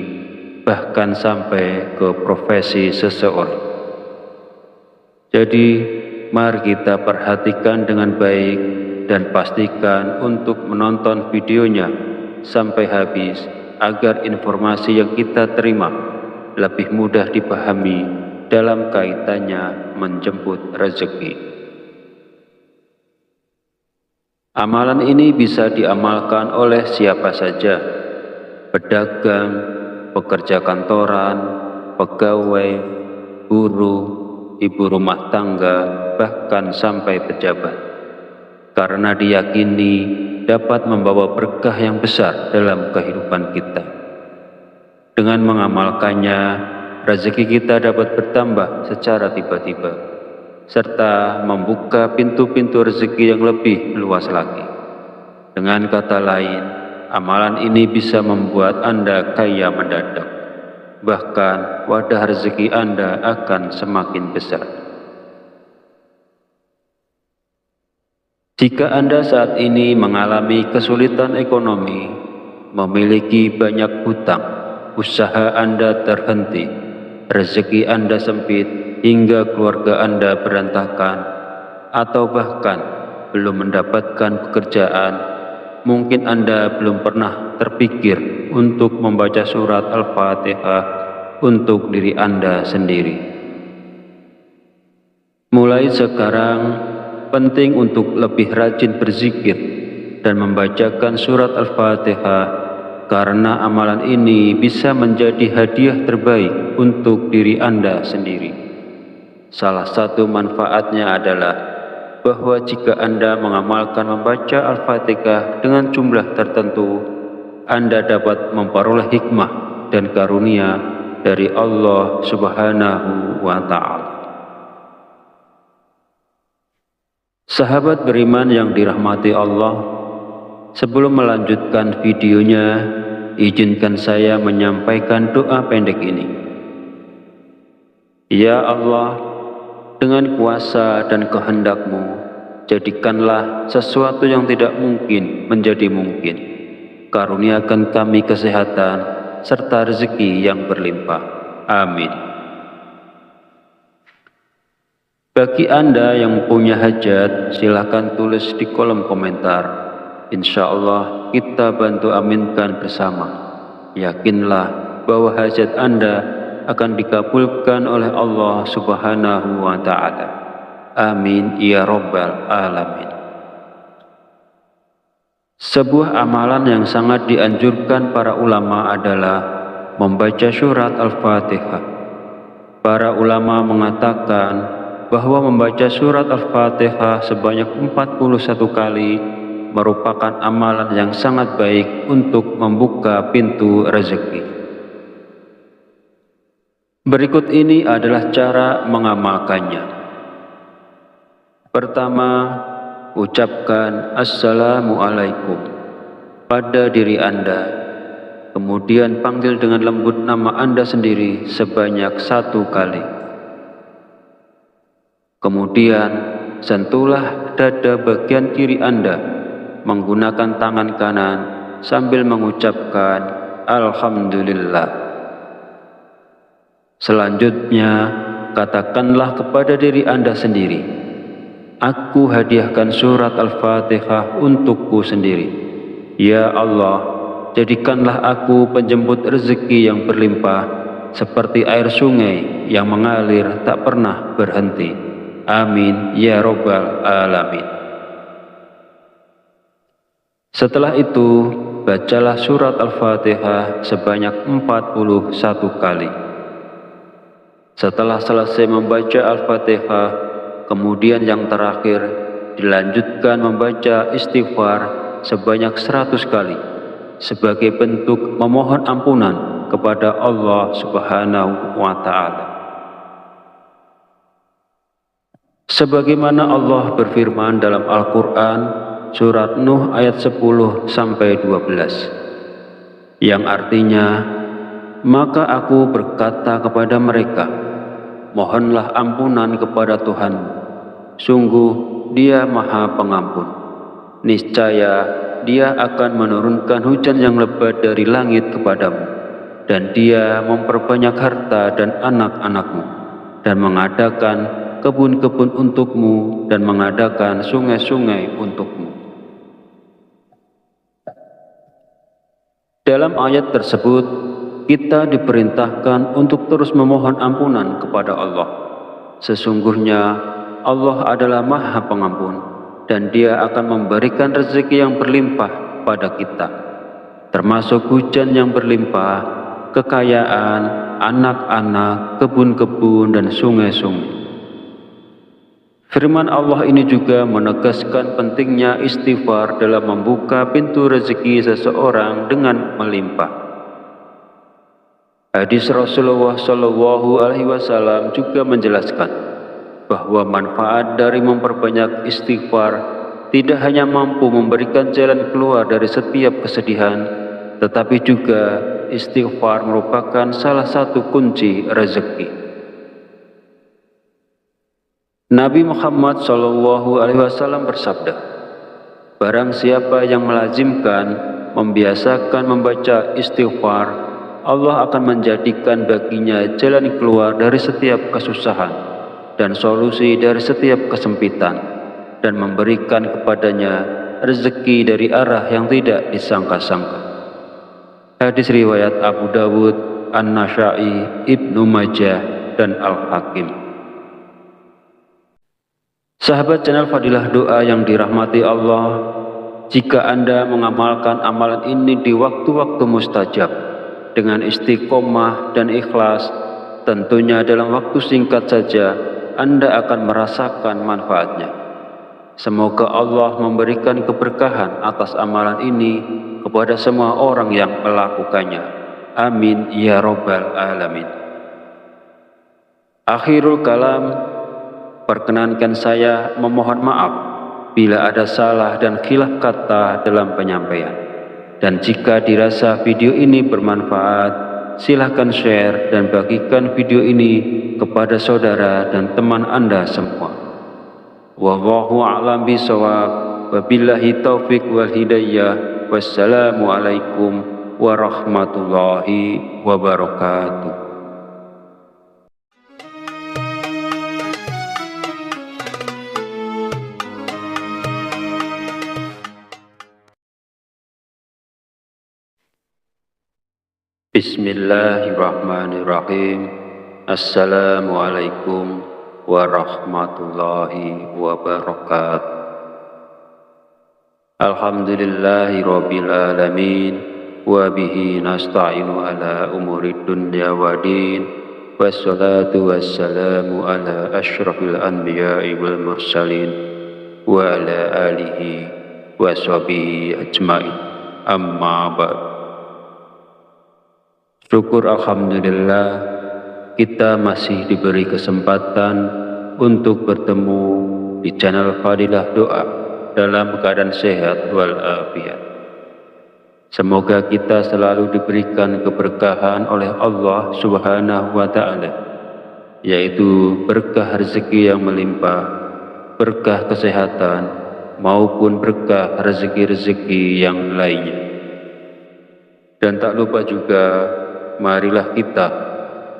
bahkan sampai ke profesi seseorang. Jadi, mari kita perhatikan dengan baik dan pastikan untuk menonton videonya sampai habis agar informasi yang kita terima lebih mudah dipahami dalam kaitannya menjemput rezeki. Amalan ini bisa diamalkan oleh siapa saja, pedagang, pekerja kantoran, pegawai, buruh, ibu rumah tangga, bahkan sampai pejabat, karena diyakini dapat membawa berkah yang besar dalam kehidupan kita. Dengan mengamalkannya, rezeki kita dapat bertambah secara tiba-tiba, serta membuka pintu-pintu rezeki yang lebih luas lagi. Dengan kata lain, amalan ini bisa membuat Anda kaya mendadak. Bahkan wadah rezeki Anda akan semakin besar. Jika Anda saat ini mengalami kesulitan ekonomi, memiliki banyak hutang, usaha Anda terhenti, rezeki Anda sempit hingga keluarga Anda berantakan, atau bahkan belum mendapatkan pekerjaan, mungkin Anda belum pernah terpikir untuk membaca surat Al-Fatihah untuk diri Anda sendiri. Mulai sekarang, penting untuk lebih rajin berzikir dan membacakan surat Al-Fatihah, karena amalan ini bisa menjadi hadiah terbaik untuk diri Anda sendiri. Salah satu manfaatnya adalah bahwa jika Anda mengamalkan membaca Al-Fatihah dengan jumlah tertentu, Anda dapat memperoleh hikmah dan karunia dari Allah Subhanahu wa Ta'ala. Sahabat beriman yang dirahmati Allah, sebelum melanjutkan videonya, izinkan saya menyampaikan doa pendek ini. Ya Allah, dengan kuasa dan kehendak-Mu, jadikanlah sesuatu yang tidak mungkin menjadi mungkin. Karuniakan kami kesehatan serta rezeki yang berlimpah. Amin. Bagi Anda yang punya hajat, silakan tulis di kolom komentar. Insya Allah kita bantu aminkan bersama. Yakinlah bahwa hajat Anda akan dikabulkan oleh Allah Subhanahu wa Ta'ala. Amin ya Rabbal Alamin. Sebuah amalan yang sangat dianjurkan para ulama adalah membaca surat Al-Fatihah. Para ulama mengatakan bahwa membaca surat Al-Fatihah sebanyak 41 kali merupakan amalan yang sangat baik untuk membuka pintu rezeki. Berikut ini adalah cara mengamalkannya. Pertama, ucapkan Assalamualaikum pada diri Anda. Kemudian panggil dengan lembut nama Anda sendiri sebanyak 1 kali. Kemudian sentuhlah dada bagian kiri Anda menggunakan tangan kanan sambil mengucapkan Alhamdulillah. Selanjutnya, katakanlah kepada diri Anda sendiri, aku hadiahkan surat Al-Fatihah untukku sendiri. Ya Allah, jadikanlah aku penjemput rezeki yang berlimpah seperti air sungai yang mengalir tak pernah berhenti. Amin ya Rabbal Alamin. Setelah itu, bacalah surat Al-Fatihah sebanyak 41 kali. Setelah selesai membaca Al-Fatihah, kemudian yang terakhir dilanjutkan membaca istighfar sebanyak 100 kali sebagai bentuk memohon ampunan kepada Allah Subhanahu wa Ta'ala. Sebagaimana Allah berfirman dalam Al-Quran surat Nuh ayat 10-12 yang artinya, maka aku berkata kepada mereka, mohonlah ampunan kepada Tuhanmu, sungguh Dia Maha Pengampun. Niscaya Dia akan menurunkan hujan yang lebat dari langit kepadamu, dan Dia memperbanyak harta dan anak-anakmu, dan mengadakan kebun-kebun untukmu, dan mengadakan sungai-sungai untukmu. Dalam ayat tersebut, kita diperintahkan untuk terus memohon ampunan kepada Allah. Sesungguhnya Allah adalah Maha Pengampun, dan Dia akan memberikan rezeki yang berlimpah pada kita, termasuk hujan yang berlimpah, kekayaan, anak-anak, kebun-kebun, dan sungai-sungai. Firman Allah ini juga menegaskan pentingnya istighfar dalam membuka pintu rezeki seseorang dengan melimpah. Hadis Rasulullah SAW juga menjelaskan bahwa manfaat dari memperbanyak istighfar tidak hanya mampu memberikan jalan keluar dari setiap kesedihan, tetapi juga istighfar merupakan salah satu kunci rezeki. Nabi Muhammad SAW bersabda, barang siapa yang melazimkan, membiasakan membaca istighfar, Allah akan menjadikan baginya jalan keluar dari setiap kesusahan dan solusi dari setiap kesempitan, dan memberikan kepadanya rezeki dari arah yang tidak disangka-sangka. Hadis riwayat Abu Dawud, An-Nasa'i, Ibnu Majah, dan Al-Hakim. Sahabat channel Fadilah Doa yang dirahmati Allah, jika Anda mengamalkan amalan ini di waktu-waktu mustajab dengan istiqomah dan ikhlas, tentunya dalam waktu singkat saja Anda akan merasakan manfaatnya. Semoga Allah memberikan keberkahan atas amalan ini kepada semua orang yang melakukannya. Amin ya rabbal alamin. Akhirul kalam, perkenankan saya memohon maaf bila ada salah dan khilaf kata dalam penyampaian. Dan jika dirasa video ini bermanfaat, silahkan share dan bagikan video ini kepada saudara dan teman Anda semua. Wallahu a'lam bishawab. Wabillahi taufik wal hidayah. Wassalamu alaikum warahmatullahi wabarakatuh. Bismillahirrahmanirrahim. Assalamualaikum warahmatullahi wabarakatuh. Alhamdulillahi rabbil alamin, wa bihi nasta'inu ala umuri dunya wa din, wassalatu wassalamu ala asyrafil anbiya'i wal mursalin, wa ala alihi wa sahbihi ajma'in, amma ba'd. Syukur alhamdulillah kita masih diberi kesempatan untuk bertemu di channel Fadilah Doa dalam keadaan sehat walafiat. Semoga kita selalu diberikan keberkahan oleh Allah Subhanahu wa Ta'ala, yaitu berkah rezeki yang melimpah, berkah kesehatan, maupun berkah rezeki-rezeki yang lainnya. Dan tak lupa juga, marilah kita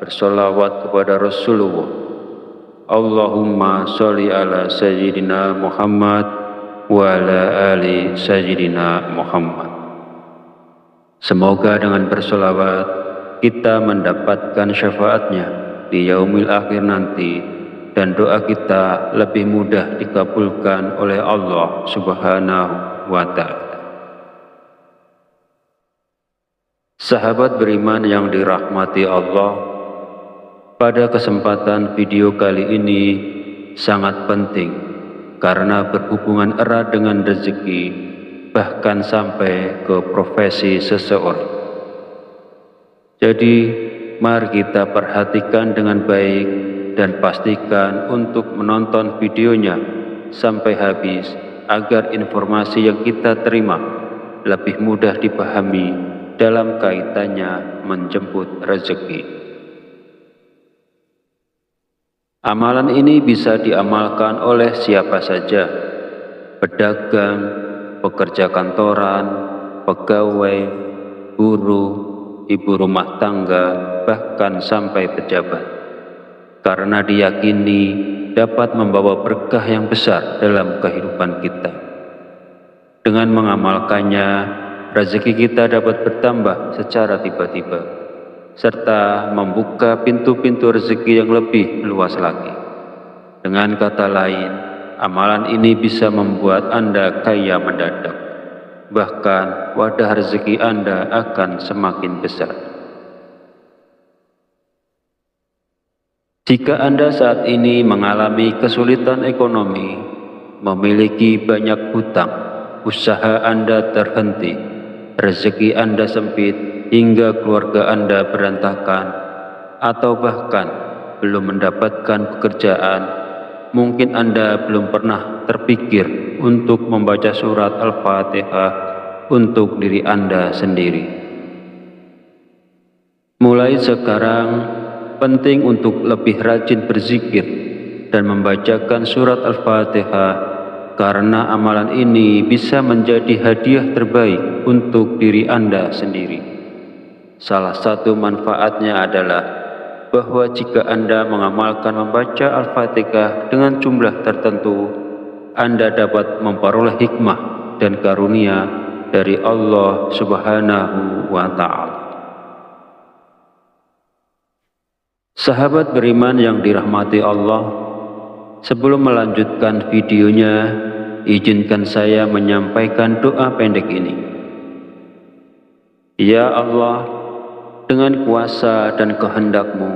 bersolawat kepada Rasulullah. Allahumma sholli ala Sayyidina Muhammad wa ala ali Sayyidina Muhammad. Semoga dengan bersolawat kita mendapatkan syafaatnya di yaumil akhir nanti, dan doa kita lebih mudah dikabulkan oleh Allah Subhanahu wa Ta'ala. Sahabat beriman yang dirahmati Allah, pada kesempatan video kali ini sangat penting karena berhubungan erat dengan rezeki, bahkan sampai ke profesi seseorang. Jadi, mari kita perhatikan dengan baik dan pastikan untuk menonton videonya sampai habis agar informasi yang kita terima lebih mudah dipahami dalam kaitannya menjemput rezeki. Amalan ini bisa diamalkan oleh siapa saja, pedagang, pekerja kantoran, pegawai, guru, ibu rumah tangga, bahkan sampai pejabat. Karena diyakini dapat membawa berkah yang besar dalam kehidupan kita. Dengan mengamalkannya, rezeki kita dapat bertambah secara tiba-tiba, serta membuka pintu-pintu rezeki yang lebih luas lagi. Dengan kata lain, amalan ini bisa membuat Anda kaya mendadak. Bahkan wadah rezeki Anda akan semakin besar. Jika Anda saat ini mengalami kesulitan ekonomi, memiliki banyak hutang, usaha Anda terhenti, rezeki Anda sempit, hingga keluarga Anda berantakan, atau bahkan belum mendapatkan pekerjaan, mungkin Anda belum pernah terpikir untuk membaca surat Al-Fatihah untuk diri Anda sendiri. Mulai sekarang, penting untuk lebih rajin berzikir dan membacakan surat Al-Fatihah, karena amalan ini bisa menjadi hadiah terbaik untuk diri Anda sendiri. Salah satu manfaatnya adalah bahwa jika Anda mengamalkan membaca Al-Fatihah dengan jumlah tertentu, Anda dapat memperoleh hikmah dan karunia dari Allah Subhanahu wa Ta'ala. Sahabat beriman yang dirahmati Allah, sebelum melanjutkan videonya, izinkan saya menyampaikan doa pendek ini. Ya Allah, dengan kuasa dan kehendak-Mu,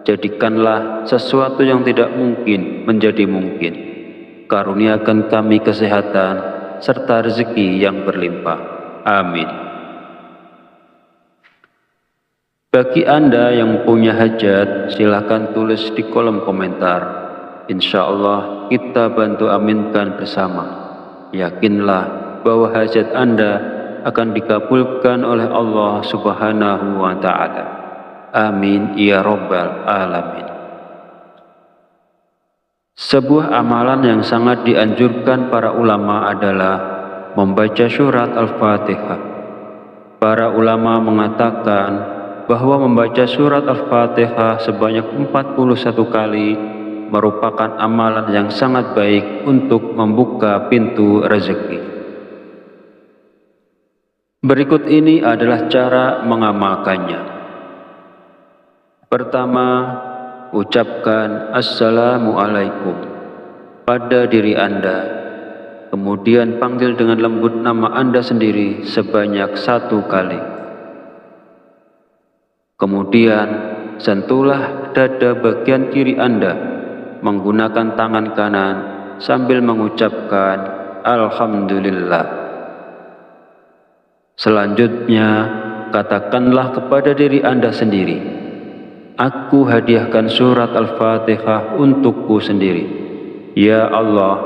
Jadikanlah sesuatu yang tidak mungkin menjadi mungkin. Karuniakan kami kesehatan serta rezeki yang berlimpah. Amin. Bagi Anda yang punya hajat, silakan tulis di kolom komentar. Insya Allah kita bantu aminkan bersama. Yakinlah bahwa hajat Anda akan dikabulkan oleh Allah Subhanahu wa Ta'ala. Amin ya Rabbal Alamin. Sebuah amalan yang sangat dianjurkan para ulama adalah membaca surat Al-Fatihah. Para ulama mengatakan bahwa membaca surat Al-Fatihah sebanyak 41 kali merupakan amalan yang sangat baik untuk membuka pintu rezeki. Berikut ini adalah cara mengamalkannya. Pertama, ucapkan Assalamualaikum pada diri Anda. Kemudian panggil dengan lembut nama Anda sendiri sebanyak 1 kali. Kemudian sentuhlah dada bagian kiri Anda menggunakan tangan kanan sambil mengucapkan Alhamdulillah. Selanjutnya, katakanlah kepada diri Anda sendiri, aku hadiahkan surat Al-Fatihah untukku sendiri. Ya Allah,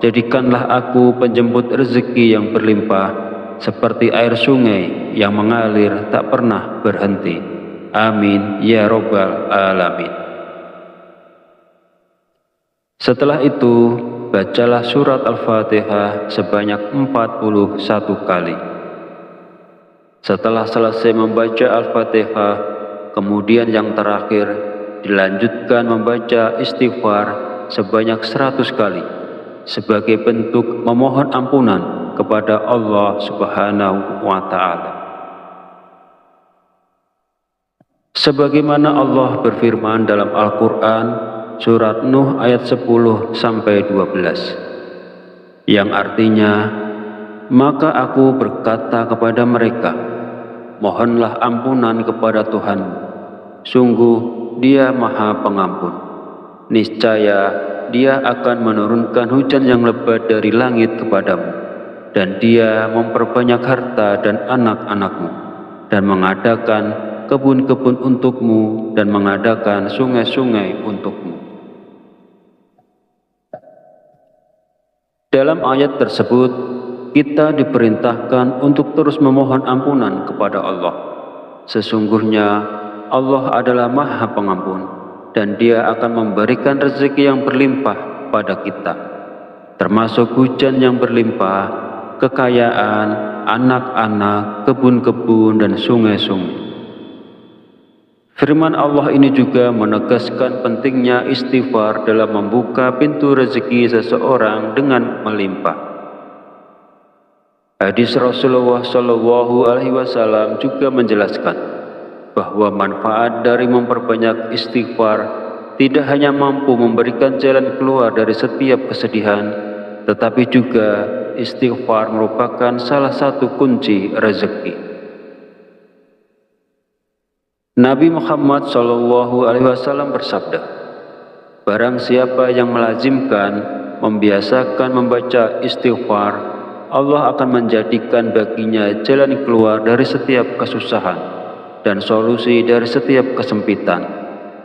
jadikanlah aku penjemput rezeki yang berlimpah, seperti air sungai yang mengalir tak pernah berhenti. Amin ya Rabbal Alamin. Setelah itu, bacalah surat Al-Fatihah sebanyak 41 kali. Setelah selesai membaca Al-Fatihah, kemudian yang terakhir dilanjutkan membaca istighfar sebanyak 100 kali sebagai bentuk memohon ampunan kepada Allah Subhanahu wa Ta'ala. Sebagaimana Allah berfirman dalam Al-Quran surat Nuh ayat 10-12, yang artinya, maka aku berkata kepada mereka, mohonlah ampunan kepada Tuhanmu, sungguh Dia Maha Pengampun. Niscaya Dia akan menurunkan hujan yang lebat dari langit kepadamu, dan Dia memperbanyak harta dan anak-anakmu, dan mengadakan kebun-kebun untukmu, dan mengadakan sungai-sungai untukmu. Dalam ayat tersebut, kita diperintahkan untuk terus memohon ampunan kepada Allah. Sesungguhnya Allah adalah Maha Pengampun, dan Dia akan memberikan rezeki yang berlimpah pada kita, termasuk hujan yang berlimpah, kekayaan, anak-anak, kebun-kebun, dan sungai-sungai. Firman Allah ini juga menegaskan pentingnya istighfar dalam membuka pintu rezeki seseorang dengan melimpah. Hadis Rasulullah SAW juga menjelaskan bahwa manfaat dari memperbanyak istighfar tidak hanya mampu memberikan jalan keluar dari setiap kesedihan, tetapi juga istighfar merupakan salah satu kunci rezeki. Nabi Muhammad SAW bersabda, barang siapa yang melazimkan, membiasakan membaca istighfar, Allah akan menjadikan baginya jalan keluar dari setiap kesusahan dan solusi dari setiap kesempitan,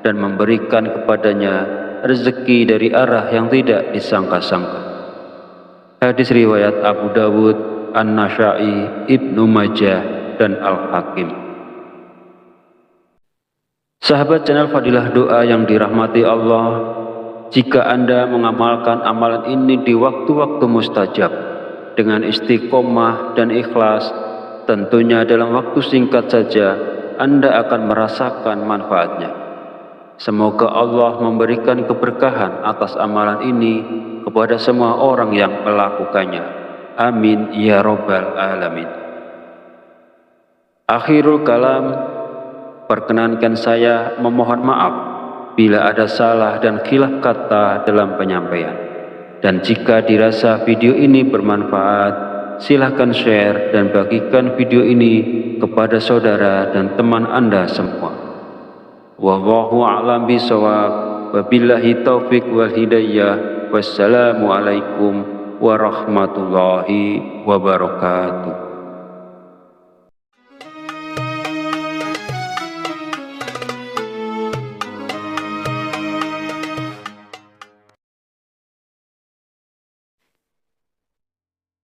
dan memberikan kepadanya rezeki dari arah yang tidak disangka-sangka. Hadis riwayat Abu Dawud, An-Nasa'i, Ibnu Majah, dan Al-Hakim. Sahabat channel Fadilah Doa yang dirahmati Allah, jika Anda mengamalkan amalan ini di waktu-waktu mustajab dengan istiqomah dan ikhlas, tentunya dalam waktu singkat saja Anda akan merasakan manfaatnya. Semoga Allah memberikan keberkahan atas amalan ini kepada semua orang yang melakukannya. Amin ya Rabbal Alamin. Akhirul kalam, perkenankan saya memohon maaf bila ada salah dan khilaf kata dalam penyampaian. Dan jika dirasa video ini bermanfaat, silahkan share dan bagikan video ini kepada saudara dan teman Anda semua. Wallahu a'lam bishawab. Wabillahi taufik wal hidayah. Wassalamualaikum warahmatullahi wabarakatuh.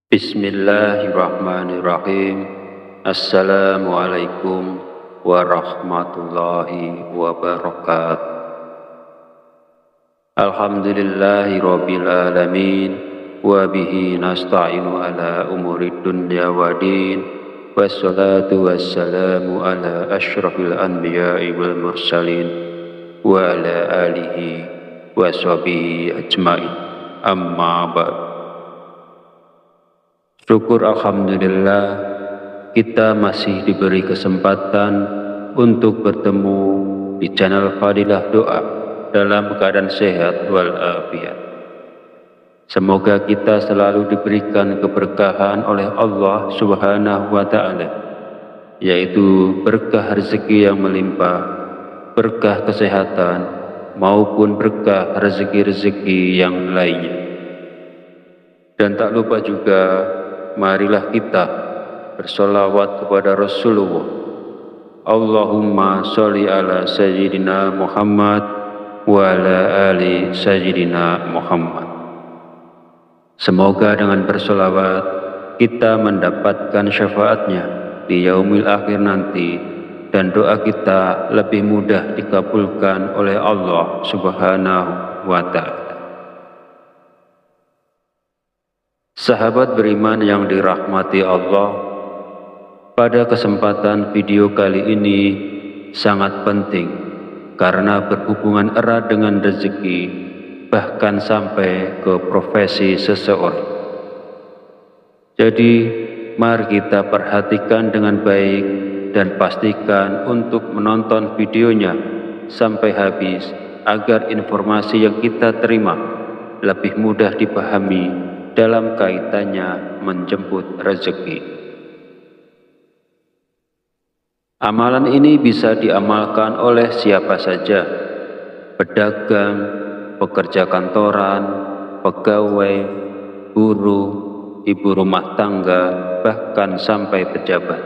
Bismillahirrahmanirrahim. Assalamualaikum warahmatullahi wabarakatuh. Alhamdulillahi rabbil alamin, wa bihi nasta'inu ala umuri dunya waddin, wassalatu wassalamu ala asyrafil anbiya'i wal mursalin, wa ala alihi wa sahbihi ajma'in. Amma ba'd. Syukur alhamdulillah, kita masih diberi kesempatan untuk bertemu di channel Fadilah Doa dalam keadaan sehat walafiat. Semoga kita selalu diberikan keberkahan oleh Allah Subhanahu wa Ta'ala, yaitu berkah rezeki yang melimpah, berkah kesehatan, maupun berkah rezeki-rezeki yang lainnya. Dan tak lupa juga, marilah kita bersolawat kepada Rasulullah. Allahumma sholli ala Sayyidina Muhammad wa ala ali Sayyidina Muhammad. Semoga dengan bersolawat kita mendapatkan syafaatnya di yaumil akhir nanti, dan doa kita lebih mudah dikabulkan oleh Allah Subhanahu wa Ta'ala. Sahabat beriman yang dirahmati Allah, pada kesempatan video kali ini sangat penting karena berhubungan erat dengan rezeki, bahkan sampai ke profesi seseorang. Jadi, mari kita perhatikan dengan baik dan pastikan untuk menonton videonya sampai habis agar informasi yang kita terima lebih mudah dipahami dalam kaitannya menjemput rezeki. Amalan ini bisa diamalkan oleh siapa saja, pedagang, pekerja kantoran, pegawai, guru, ibu rumah tangga, bahkan sampai pejabat,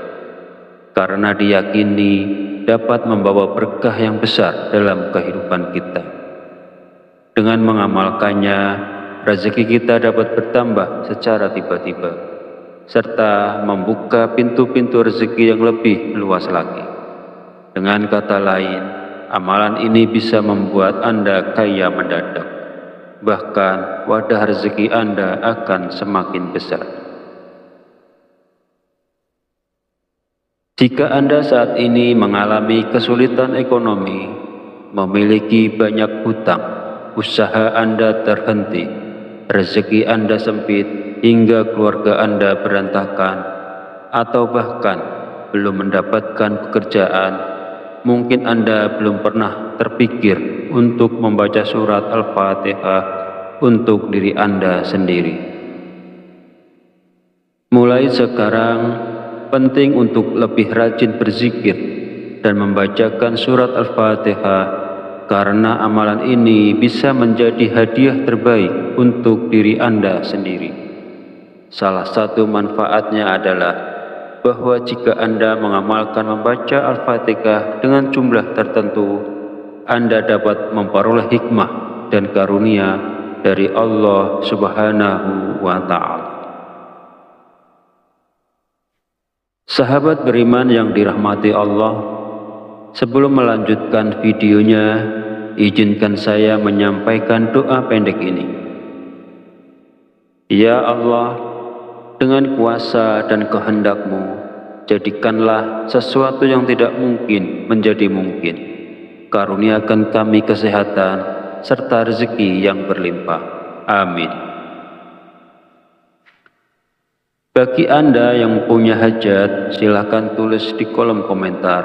karena diyakini dapat membawa berkah yang besar dalam kehidupan kita. Dengan mengamalkannya, rezeki kita dapat bertambah secara tiba-tiba, serta membuka pintu-pintu rezeki yang lebih luas lagi. Dengan kata lain, amalan ini bisa membuat Anda kaya mendadak. Bahkan wadah rezeki Anda akan semakin besar. Jika Anda saat ini mengalami kesulitan ekonomi, memiliki banyak hutang, usaha Anda terhenti, rezeki Anda sempit, hingga keluarga Anda berantakan, atau bahkan belum mendapatkan pekerjaan, mungkin Anda belum pernah terpikir untuk membaca surat Al-Fatihah untuk diri Anda sendiri. Mulai sekarang, penting untuk lebih rajin berzikir dan membacakan surat Al-Fatihah, karena amalan ini bisa menjadi hadiah terbaik untuk diri Anda sendiri. Salah satu manfaatnya adalah bahwa jika Anda mengamalkan membaca Al-Fatihah dengan jumlah tertentu, Anda dapat memperoleh hikmah dan karunia dari Allah Subhanahu wa Ta'ala. Sahabat beriman yang dirahmati Allah, sebelum melanjutkan videonya, izinkan saya menyampaikan doa pendek ini. Ya Allah, dengan kuasa dan kehendak-Mu, jadikanlah sesuatu yang tidak mungkin menjadi mungkin. Karuniakan kami kesehatan serta rezeki yang berlimpah. Amin. Bagi Anda yang punya hajat, silakan tulis di kolom komentar.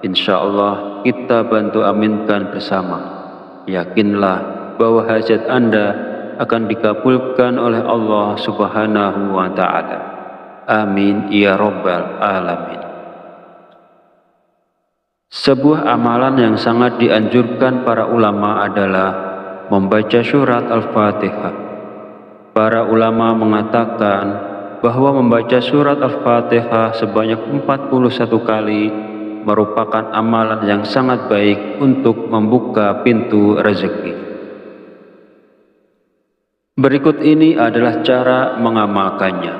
Insya Allah kita bantu aminkan bersama. Yakinlah bahwa hajat Anda akan dikabulkan oleh Allah Subhanahu wa Ta'ala. Amin ya Rabbal Alamin. Sebuah amalan yang sangat dianjurkan para ulama adalah membaca surat Al-Fatihah. Para ulama mengatakan bahwa membaca surat Al-Fatihah sebanyak 41 kali merupakan amalan yang sangat baik untuk membuka pintu rezeki. Berikut ini adalah cara mengamalkannya.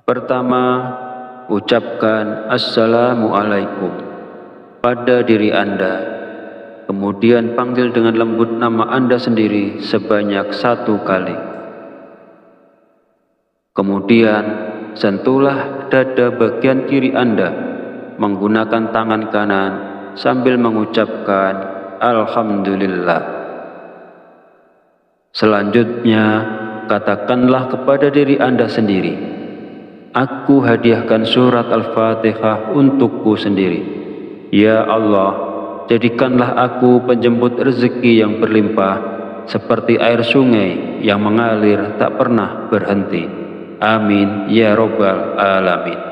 Pertama, ucapkan Assalamualaikum pada diri Anda. Kemudian panggil dengan lembut nama Anda sendiri sebanyak 1 kali. Kemudian sentuhlah dada bagian kiri Anda menggunakan tangan kanan sambil mengucapkan Alhamdulillah. Selanjutnya, katakanlah kepada diri Anda sendiri, aku hadiahkan surat Al-Fatihah untukku sendiri. Ya Allah, jadikanlah aku penjemput rezeki yang berlimpah, seperti air sungai yang mengalir tak pernah berhenti. Amin ya Rabbal Alamin.